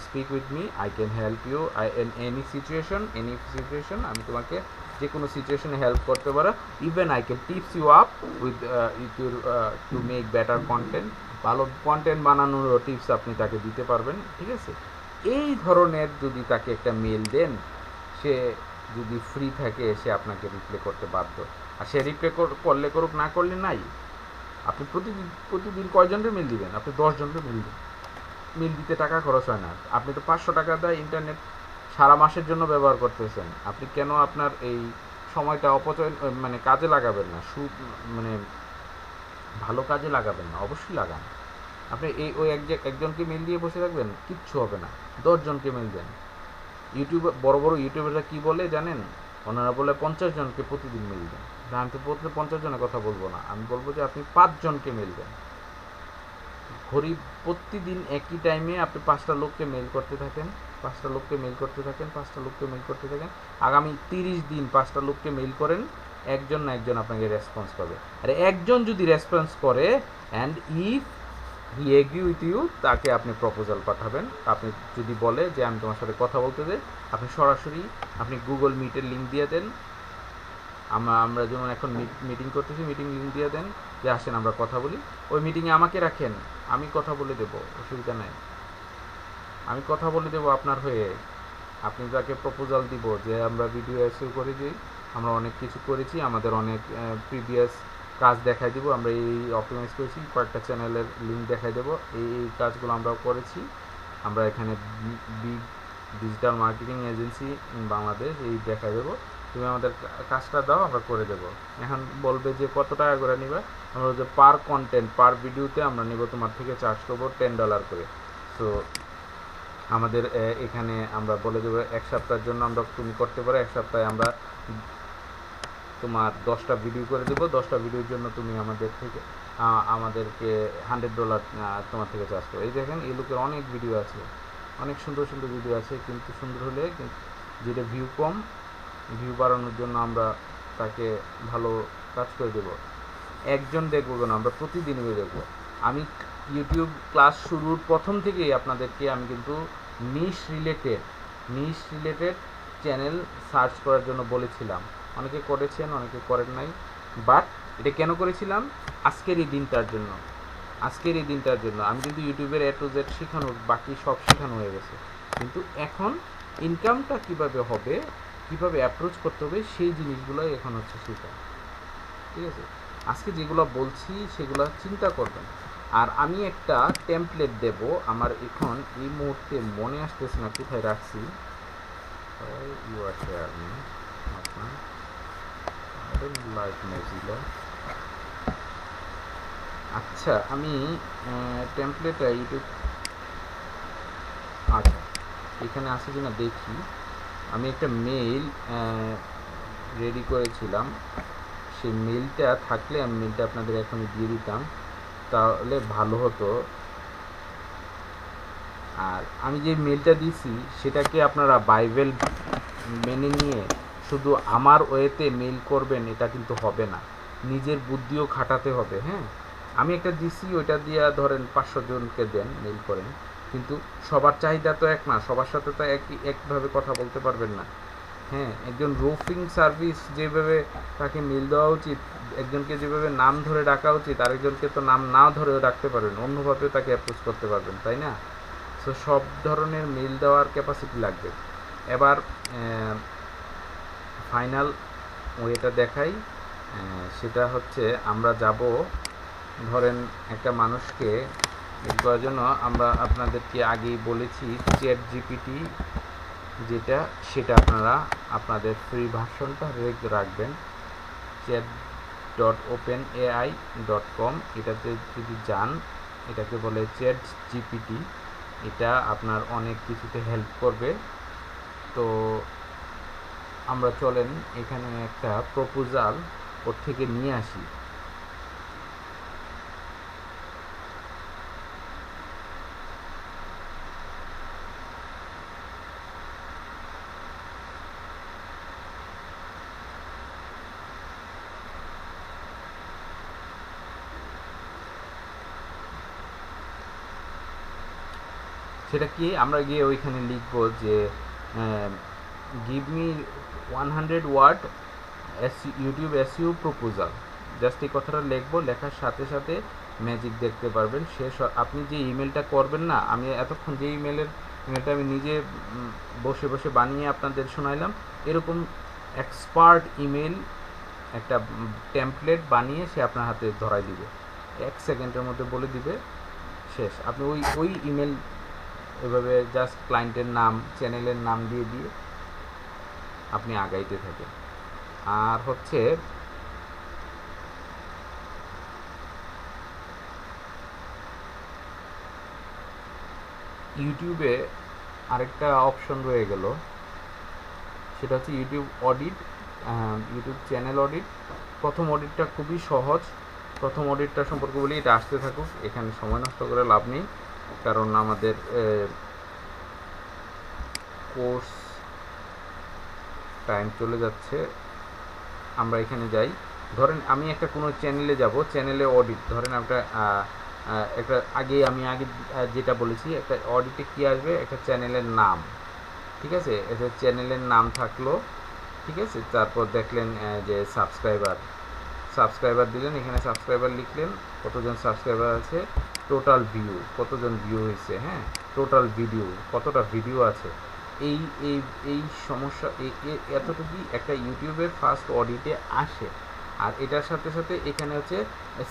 speak with me, I can help you in any situation আমি তোমাকে যে কোনো সিচুয়েশনে হেল্প করতে পারো। Even I can tips you up with your to make better content. ভালো কন্টেন্ট বানানোর টিপস আপনি তাকে দিতে পারবেন, ঠিক আছে। এই ধরনের যদি তাকে একটা মেল দেন, সে যদি ফ্রি থাকে সে আপনাকে রিপ্লে করতে বাধ্য। আর সে রিপ্লে করলে করুক, না করলে নাই। আপনি প্রতিদিন কয়জনকে মেল দিবেন? আপনি 10 জনকে মেল দিন। মেল দিতে টাকা খরচ হয় না। আপনি তো 500 টাকা দেয় ইন্টারনেট সারা মাসের জন্য ব্যবহার করতেছেন। আপনি কেন আপনার এই সময়টা অপচয় মানে কাজে লাগাবেন না? মানে ভালো কাজে লাগাবেন না? অবশ্যই লাগান। আপনি ওই একজনকে মেল দিয়ে বসে থাকবেন, কিচ্ছু হবে না। 10 জনকে মেল দেন। বড় বড় ইউটিউবাররা কি বলে জানেন? ওনারা বলে 50 জনকে প্রতিদিন মেল দেন। আমি তো 50 জনের কথা বলবো না, আমি বলবো যে আপনি 5 জনকে মেল দেন। প্রতিদিন একই টাইমে আপনি 5টা লোককে মেল করতে থাকেন, 5টা লোককে মেল করতে থাকেন, 5টা লোককে মেল করতে থাকেন। আগামী 30 দিন 5টা লোককে মেল করেন, একজন না একজন আপনাকে রেসপন্স পাবে। আর একজন যদি রেসপন্স করে and if he agree with you, তাকে আপনি প্রপোজাল পাঠাবেন। আপনি যদি বলে যে আমি তোমার সাথে কথা বলতে চাই, আপনি সরাসরি আপনি গুগল মিটের লিঙ্ক দিয়ে দেন। আমরা যেমন এখন মিটিং করতেছি, মিটিং লিঙ্ক দিয়ে দেন যে আসেন আমরা কথা বলি। ওই মিটিংয়ে আমাকে রাখেন, আমি কথা বলে দেবো, অসুবিধা নাই। আমি কথা বলে দেবো আপনার হয়ে। আপনি তাকে প্রপোজাল দিব যে আমরা ভিডিও এসইও করে দিই, আমরা অনেক কিছু করেছি, আমাদের অনেক প্রিভিয়াস কাজ দেখাই দেবো, আমরা এই অপটিমাইজ করেছি, কয়েকটা চ্যানেলের লিঙ্ক দেখাই দেবো, এই কাজগুলো আমরাও করেছি। আমরা এখানে big digital marketing agency in Bangladesh এই দেখাই দেবো, তুমি আমাদের কাজটা দাও, আমরা করে দেবো। এখন বলবে যে কত টাকা করে নিবে? আমরা যে পার কন্টেন্ট পার ভিডিওতে আমরা নিব তোমার থেকে চার্জ করবো $10 করে। সো আমাদের এখানে আমরা বলে দেবো 1 সপ্তাহের জন্য আমরা তুমি করতে পারো, 1 সপ্তাহে আমরা তোমার 10টা ভিডিও করে দেবো। 10টা ভিডিওর জন্য তুমি আমাদেরকে $100 তোমার থেকে চার্জ করো। এই দেখেন, এই লোকের অনেক ভিডিও আছে, অনেক সুন্দর সুন্দর ভিডিও আছে, কিন্তু সুন্দর হলে যেটা ভিউ কম, ভিউ বাড়ানোর জন্য আমরা তাকে ভালো কাজ করে দেবো। একজন দেখবো কেন, আমরা প্রতিদিনই দেখবো। আমি ইউটিউব ক্লাস শুরুর প্রথম থেকেই আপনাদেরকে আমি কিন্তু নিশ রিলেটেড চ্যানেল সার্চ করার জন্য বলেছিলাম। অনেকে করেছেন, অনেকে করেন নাই। বাট এটা কেন করেছিলাম? আজকের এই দিনটার জন্য। আমি কিন্তু ইউটিউবের A to Z শেখানোর, বাকি সব শেখানো হয়ে গেছে। কিন্তু এখন ইনকামটা কিভাবে হবে, কিভাবে অ্যাপ্রোচ করতে হবে, সেই জিনিসগুলোই এখন হচ্ছে শেখা। ঠিক আছে, আজকে যেগুলো বলছি সেগুলো চিন্তা করবেন। আর আমি একটা টেমপ্লেট দেব, আমার এখন এই মুহূর্তে মনে আসতেছে না কোথায় রাখছি। আচ্ছা, আমি টেমপ্লেটটা ইউটিউব, আচ্ছা এখানে আছে কিনা দেখি। আমি একটা মেইল রেডি করেছিলাম, সেই মেইলটা থাকলে আমি মেইলটা আপনাদের এখন দিয়ে দিতাম, তাহলে ভালো হতো। আর আমি যে মেলটা দিছি সেটাকে আপনারা বাইবেল মেনে নিয়ে শুধু আমার ওয়েতে মেল করবেন এটা কিন্তু হবে না, নিজের বুদ্ধিও খাটাতে হবে। হ্যাঁ, আমি একটা দিছি, ওইটা দিয়ে ধরেন 500 জনকে দেন, মেল করেন, কিন্তু সবার চাহিদা তো এক না, সবার সাথে তো একভাবে কথা বলতে পারবেন না। হ্যাঁ, একজন রুফিং সার্ভিস যেভাবে তাকে মেল দেওয়া উচিত, একজনকে যেভাবে নাম ধরে ডাকা উচিত, আরেকজনকে তো নাম না ধরেও ডাকতে পারবেন, অন্যভাবেও তাকে অ্যাপ্রোচ করতে পারবেন, তাই না? সো সব ধরনের মেল দেওয়ার ক্যাপাসিটি লাগবে। এবার ফাইনাল ওয়েটা দেখাই, সেটা হচ্ছে আমরা যাব, ধরেন একটা মানুষকে করার জন্য আমরা আপনাদেরকে আগেই বলেছি চ্যাট জিপিটি যেটা, সেটা আপনারা আপনাদের ফ্রি ভার্সনটা রাখবেন, chat.openai.com, এটাতে যদি যান, এটাকে বলে চ্যাট জিপিটি। এটা আপনার অনেক কিছুতে হেল্প করবে। তো আমরা চলেন এখানে একটা প্রপোজাল ওর থেকে নিয়ে আসি। সেটা কি, আমরা গিয়ে ওইখানে লিখব যে give me 100 word YouTube SEO proposal. Just এই কথাটা লিখবো, লেখার সাথে সাথে ম্যাজিক দেখতে পারবেন। শেষ আপনি যে ইমেলটা করবেন না, আমি এতক্ষণ যে ইমেলটা আমি নিজে বসে বসে বানিয়ে আপনাদের শোনাইলাম, এরকম এক্সপার্ট ইমেল একটা টেমপ্লেট বানিয়ে সে আপনার হাতে ধরাই দিবে, 1 সেকেন্ডের মধ্যে বলে দিবে, শেষ। আপনি ওই ইমেল এভাবে জাস্ট ক্লায়েন্টের নাম, চ্যানেলের নাম দিয়ে দিয়ে আপনি আগাইতে থাকেন। আর হচ্ছে ইউটিউবে আরেকটা অপশন রয়ে গেল, সেটা হচ্ছে YouTube audit, YouTube channel audit. প্রথম অডিটটা খুবই সহজ, প্রথম অডিটটা সম্পর্কে বলি, এটা আসতে থাকুক, এখানে সময় নষ্ট করে লাভ নেই, কারণ আমাদের কোর্স টাইম চলে যাচ্ছে। আমরা এখানে যাই, ধরেন আমি একটা কোনো চ্যানেলে যাব, চ্যানেলে অডিট, ধরেন একটা আগে যেটা বলেছি, একটা অডিটে কি আসবে, একটা চ্যানেলের নাম, ঠিক আছে, এটা চ্যানেলের নাম থাকলো, ঠিক আছে, তারপর দেখলেন যে সাবস্ক্রাইবার দিলেন, এখানে সাবস্ক্রাইবার লিখলেন, কতজন সাবস্ক্রাইবার আছে, টোটাল ভিউ, কতজন ভিউ হয়েছে, হ্যাঁ, টোটাল ভিডিও, কতটা ভিডিও আছে, এই এই এই সমস্যা এতটুকুই একটা ইউটিউবের ফার্স্ট অডিটে আসে। আর এটার সাথে সাথে এখানে হচ্ছে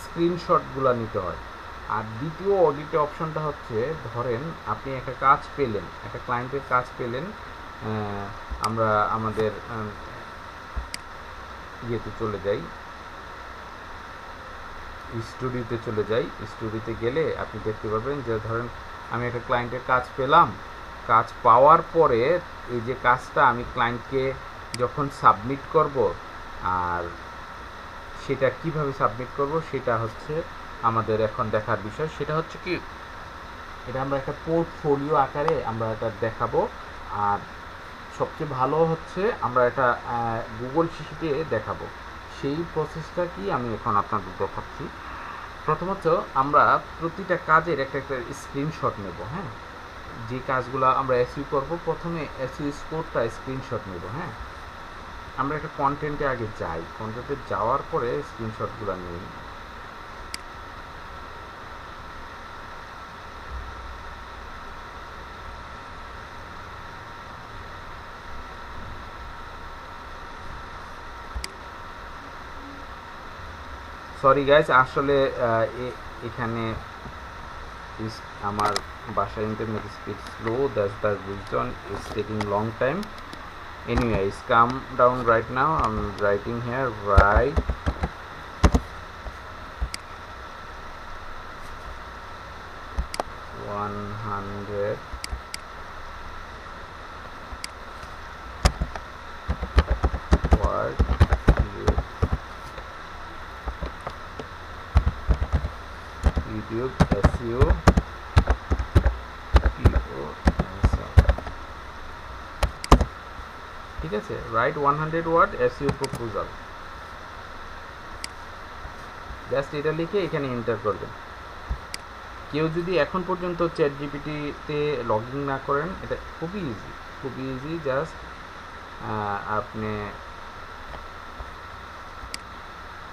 স্ক্রিনশটগুলো নিতে হয়। আর দ্বিতীয় অডিটে অপশনটা হচ্ছে, ধরেন আপনি একটা কাজ পেলেন, একটা ক্লায়েন্টের কাজ পেলেন, আমরা আমাদের ইয়েতে চলে যাই, স্টুডিওতে চলে যাই। স্টুডিওতে গেলে আপনি দেখতে পাবেন যে ধরেন আমি একটা ক্লায়েন্টের কাজ পেলাম, কাজ পাওয়ার পরে এই যে কাজটা আমি ক্লায়েন্টকে যখন সাবমিট করব, আর সেটা কিভাবে সাবমিট করব সেটা হচ্ছে আমাদের এখন দেখার বিষয়। সেটা হচ্ছে কি, এটা আমরা একটা পোর্টফোলিও আকারে আমরা এটা দেখাবো। আর সবচেয়ে ভালো হচ্ছে আমরা এটা গুগল শিটে দেখাবো। সেই প্রসেসটা কি আমি এখন আপনাদের দেখাচ্ছি। প্রথমত আমরা প্রতিটা কাজের একটা একটা স্ক্রিনশট নেব। হ্যাঁ, যে কাজগুলো আমরা এসইও করব, প্রথমে এসইও স্কোরটা স্ক্রিনশট নেব। হ্যাঁ, আমরা একটা কন্টেন্টে আগে যাই, কন্টেন্টে যাওয়ার পরে স্ক্রিনশটগুলো নিই। সরি গাইস, আসলে এখানে আমার বাসার internet speed slow, that's the reason is taking long time. Anyways, calm down right now. I'm writing here, write $100 word YouTube SEO ঠিক আছে, right 100 word SEO proposal, just এটা লিখে এখানে এন্টার করবেন। কেউ যদি এখন পর্যন্ত চ্যাট জিপিটিতে লগ ইন না করেন, এটা খুবই ইজি, জাস্ট আপনি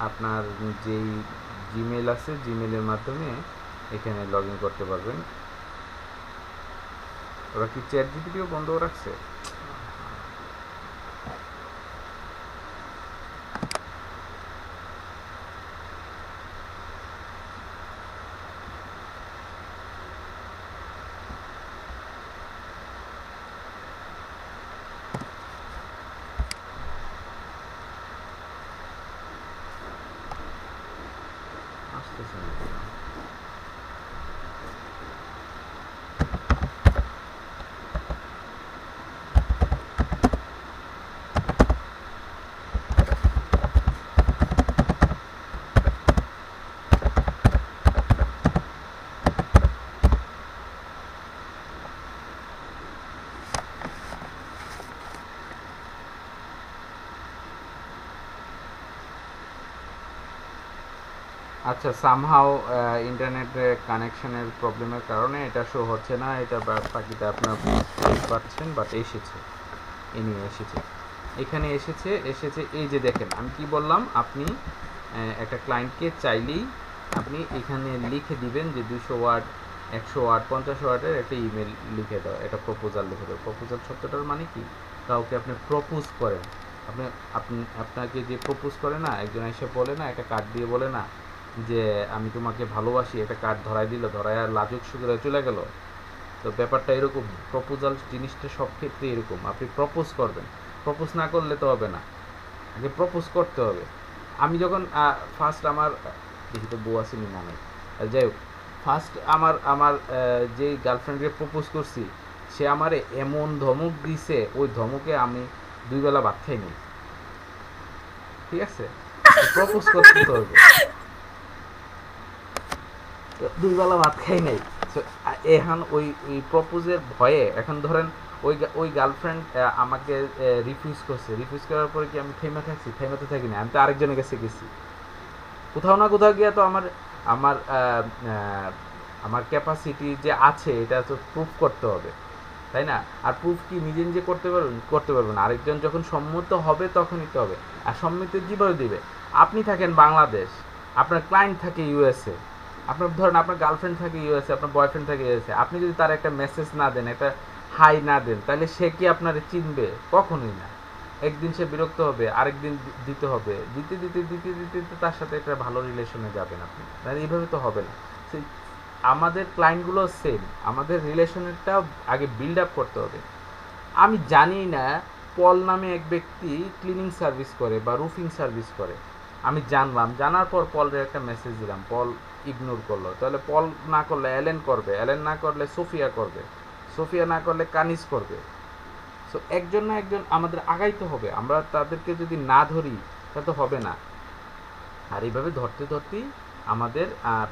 আপনার যেই জিমেল আছে জিমেলের মাধ্যমে এখানে লগ ইন করতে পারবেন। ওরা কি চ্যাট জিপিটিও বন্ধ রাখছে? আসতেছে না কেন? আচ্ছা, সামহাও ইন্টারনেটের কানেকশনের প্রবলেমের কারণে এটা শো হচ্ছে না, এটা বাকিতে আপনার পাচ্ছেন, বাট এসেছে, এসেছে, এখানে এসেছে। এই যে দেখেন আমি কি বললাম, আপনি একটা ক্লায়েন্টকে চাইলেই আপনি এখানে লিখে দিবেন যে 200 ওয়ার্ড, 100 ওয়ার্ড, 50 ওয়ার্ডের একটা ইমেল লিখে দাও, একটা প্রপোজাল লিখে দাও। প্রপোজাল শব্দটার মানে কি? কাউকে আপনি প্রপোজ করেন, আপনাকে যে প্রপোজ করে না, একজন এসে বলে না, একটা কার্ড দিয়ে বলে না যে আমি তোমাকে ভালোবাসি, একটা কার্ড ধরাই দিল, ধরায় আর লাজুক সুগরে চলে গেল। তো ব্যাপারটা এরকম, প্রপোজাল জিনিসটা সব ক্ষেত্রে এরকম। আপনি প্রপোজ করবেন, প্রপোজ না করলে তো হবে না, আগে প্রপোজ করতে হবে। আমি যখন ফার্স্ট আমার দেখি তো বউ আসেনি না নাই, যাই হোক, ফার্স্ট আমার যেই গার্লফ্রেন্ডকে প্রপোজ করছি, সে আমারে এমন ধমক দিছে, ওই ধমকে আমি 2 বেলা ভাত খাইনি। ঠিক আছে, প্রপোজ করতে তো হবে, 2 বেলা ভাত খাই নাই। এখন ওই প্রপোজের ভয়ে, এখন ধরেন ওই গার্লফ্রেন্ড আমাকে রিফিউজ করার পরে কি আমি থেমে থাকছি? থেমে তো থাকি না, আমি তো আরেকজনের কাছে গেছি। কোথাও না কোথাও গিয়ে তো আমার ক্যাপাসিটি যে আছে এটা তো প্রুফ করতে হবে, তাই না? আর প্রুফ কি নিজে করতে পারবেন না, আরেকজন যখন সম্মত হবে তখনই তো হবে। আর সম্মতি কীভাবে দিবে? আপনি থাকেন বাংলাদেশ, আপনার ক্লায়েন্ট থাকে ইউএসএ, আপনার ধরেন আপনার গার্লফ্রেন্ড থাকে ইউএসএ, আপনার বয়ফ্রেন্ড থাকে ইউএসএ, আপনি যদি তার একটা মেসেজ না দেন, একটা হাই না দেন, তাহলে সে কি আপনারে চিনবে? কখনোই না। একদিন সে বিরক্ত হবে, আরেকদিন দিতে হবে, দিতে তার সাথে একটা ভালো রিলেশনে যাবেন আপনি, তাহলে এইভাবে তো হবে না। সেই আমাদের ক্লায়েন্টগুলো সেম, আমাদের রিলেশনেরটাও আগে বিল্ড আপ করতে হবে। আমি জানি না পল নামে এক ব্যক্তি ক্লিনিং সার্ভিস করে বা রুফিং সার্ভিস করে, আমি জানলাম, জানার পর পলের একটা মেসেজ দিলাম, পল ইগনোর করলো। তাহলে পল না করলে অ্যালেন করবে, অ্যালেন না করলে সোফিয়া করবে, সোফিয়া না করলে কানিস করবে। সো একজন না একজন আমাদের আগাইতে হবে, আমরা তাদেরকে যদি না ধরি তাহলে তো হবে না। আর এইভাবে ধরতেই আমাদের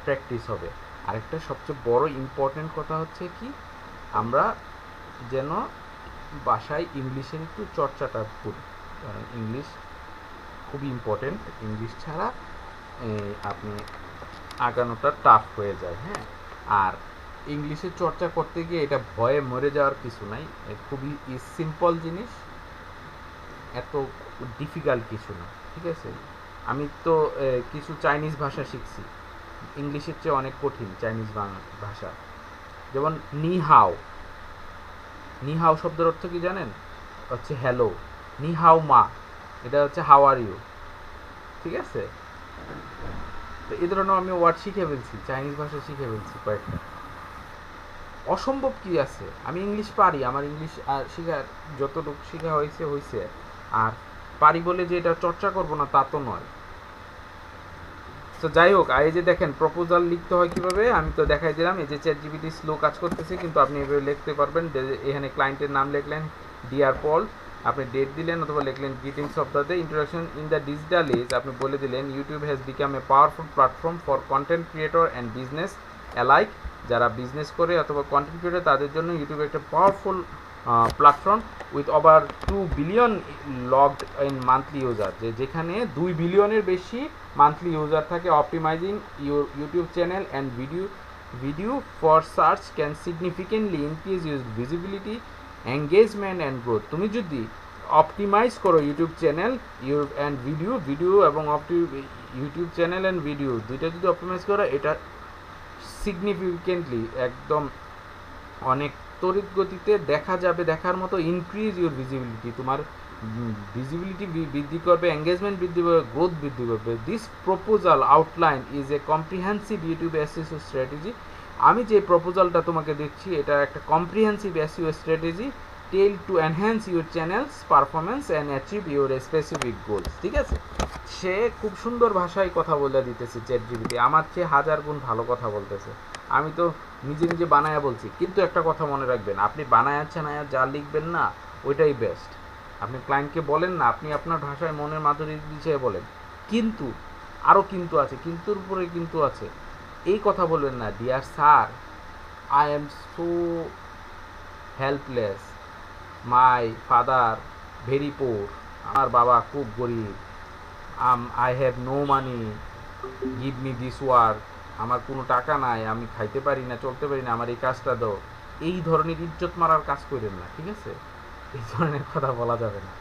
প্র্যাকটিস হবে। আরেকটা সবচেয়ে বড় ইম্পর্টেন্ট কথা হচ্ছে কি, আমরা যেন বাসায় ইংলিশের একটু চর্চাটা করি, কারণ ইংলিশ খুবই ইম্পর্টেন্ট। ইংলিশ ছাড়া আপনি আগানোটা টাফ হয়ে যায়। হ্যাঁ, আর ইংলিশের চর্চা করতে গিয়ে এটা ভয়ে মরে যাওয়ার কিছু নাই, খুবই সিম্পল জিনিস, এত ডিফিকাল্ট কিছু না। ঠিক আছে, আমি তো কিছু চাইনিজ ভাষা শিখছি, ইংলিশের চেয়ে অনেক কঠিন চাইনিজ ভাষা। যেমন নিহাও, নিহাও শব্দের অর্থ কি জানেন? হচ্ছে হ্যালো। নিহাও মা, এটা হচ্ছে হাউ আর ইউ। ঠিক আছে, তো এই ধরনের আমি ওয়ার্ড শিখে ফেলছি, চাইনিজ ভাষা শিখে ফেলছি কয়েকটা। অসম্ভব কি আছে, আমি ইংলিশ পারি, আমার ইংলিশ শেখার যতটুকু শেখা হয়েছে, আর পারি বলে যে এটা চর্চা করব না তা তো নয়। তো যাই হোক, এই যে দেখেন প্রপোজাল লিখতে হয় কিভাবে, আমি তো দেখাই দিলাম। এই যে চ্যাট জিপিটি স্লো কাজ করতেছে, কিন্তু আপনি এভাবে লিখতে পারবেন। এখানে ক্লায়েন্টের নাম লিখলেন ডিয়ার পল, আপনি ডেট দিলেন, অথবা লিখলেন greetings of the day, introduction in the digital age, আপনি বলে দিলেন YouTube has become a powerful platform for content creator and business alike, যারা বিজনেস করে অথবা কন্টেন্ট ক্রিয়েটর তাদের জন্য ইউটিউব একটা powerful platform with over 2 billion logged in monthly user, যেখানে 2 বিলিয়নের বেশি মান্থলি ইউজার থাকে। Optimizing your YouTube channel and video for search can significantly increase your visibility, engagement and growth. তুমি যদি অপটিমাইজ করো ইউটিউব চ্যানেল অ্যান্ড ভিডিও এবং ইউটিউব চ্যানেল অ্যান্ড ভিডিও দুইটা যদি অপটিমাইজ করো, এটা সিগনিফিকেন্টলি একদম অনেক তড়িৎ গতিতে দেখা যাবে, দেখার মতো ইনক্রিজ ইউর ভিজিবিলিটি, তোমার ভিজিবিলিটি বৃদ্ধি করবে, এঙ্গেজমেন্ট বৃদ্ধি করবে, গ্রোথ বৃদ্ধি করবে। This proposal outline is a comprehensive YouTube SEO strategy. আমি যে প্রপোজালটা তোমাকে দিচ্ছি এটা একটা comprehensive SEO strategy tell to enhance your channels performance and achieve your specific goals. ঠিক আছে, সে খুব সুন্দর ভাষায় কথা বলে দিতেছে চ্যাটজিপিটি, আমার চেয়ে 1000 গুণ ভালো কথা বলতেছে। আমি তো নিজে বানায়া বলছি, কিন্তু একটা কথা মনে রাখবেন, আপনি বানায়াচ্ছেন যা লিখবেন না ওইটাই বেস্ট। আপনি ক্লায়েন্টকে বলেন না, আপনি আপনার ভাষায় মনের মাধুরী দিয়ে বলেন, কিন্তু আরও কিন্তু আছে, কিন্তুর উপরে কিন্তু আছে, এই কথা বলবেন না, dear sir I am so helpless, my father very poor, আমার বাবা খুব গরিব, I have no money, give me this work, আমার কোনো টাকা নাই, আমি খাইতে পারি না, চলতে পারি না, আমার এই কাজটা দাও। এই ধরনের ইজ্জত মারার কাজ করেন না, ঠিক আছে? এই ধরনের কথা বলা যাবে না,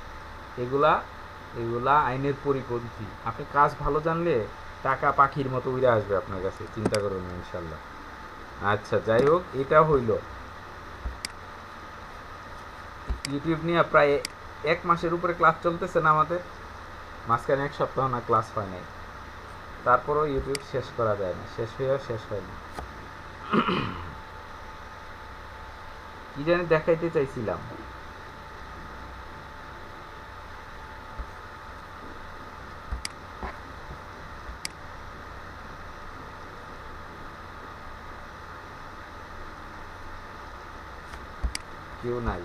এগুলা আইনের পরিপন্থী। আপনি কাজ ভালো জানলে টাকা পাখির মতো উড়ে আসবে আপনার কাছে, চিন্তা করুন না ইনশাল্লাহ। আচ্ছা, যাই হোক, এটা হইল ইউটিউব নিয়ে প্রায় 1 মাসের উপরে ক্লাস চলতেছে না আমাদের, মাঝখানে 1 সপ্তাহ না ক্লাস হয় নাই, তারপরেও ইউটিউব শেষ করা যায় না, শেষ হয় না। কি জানি দেখাইতে চাইছিলাম, কেউ নাই।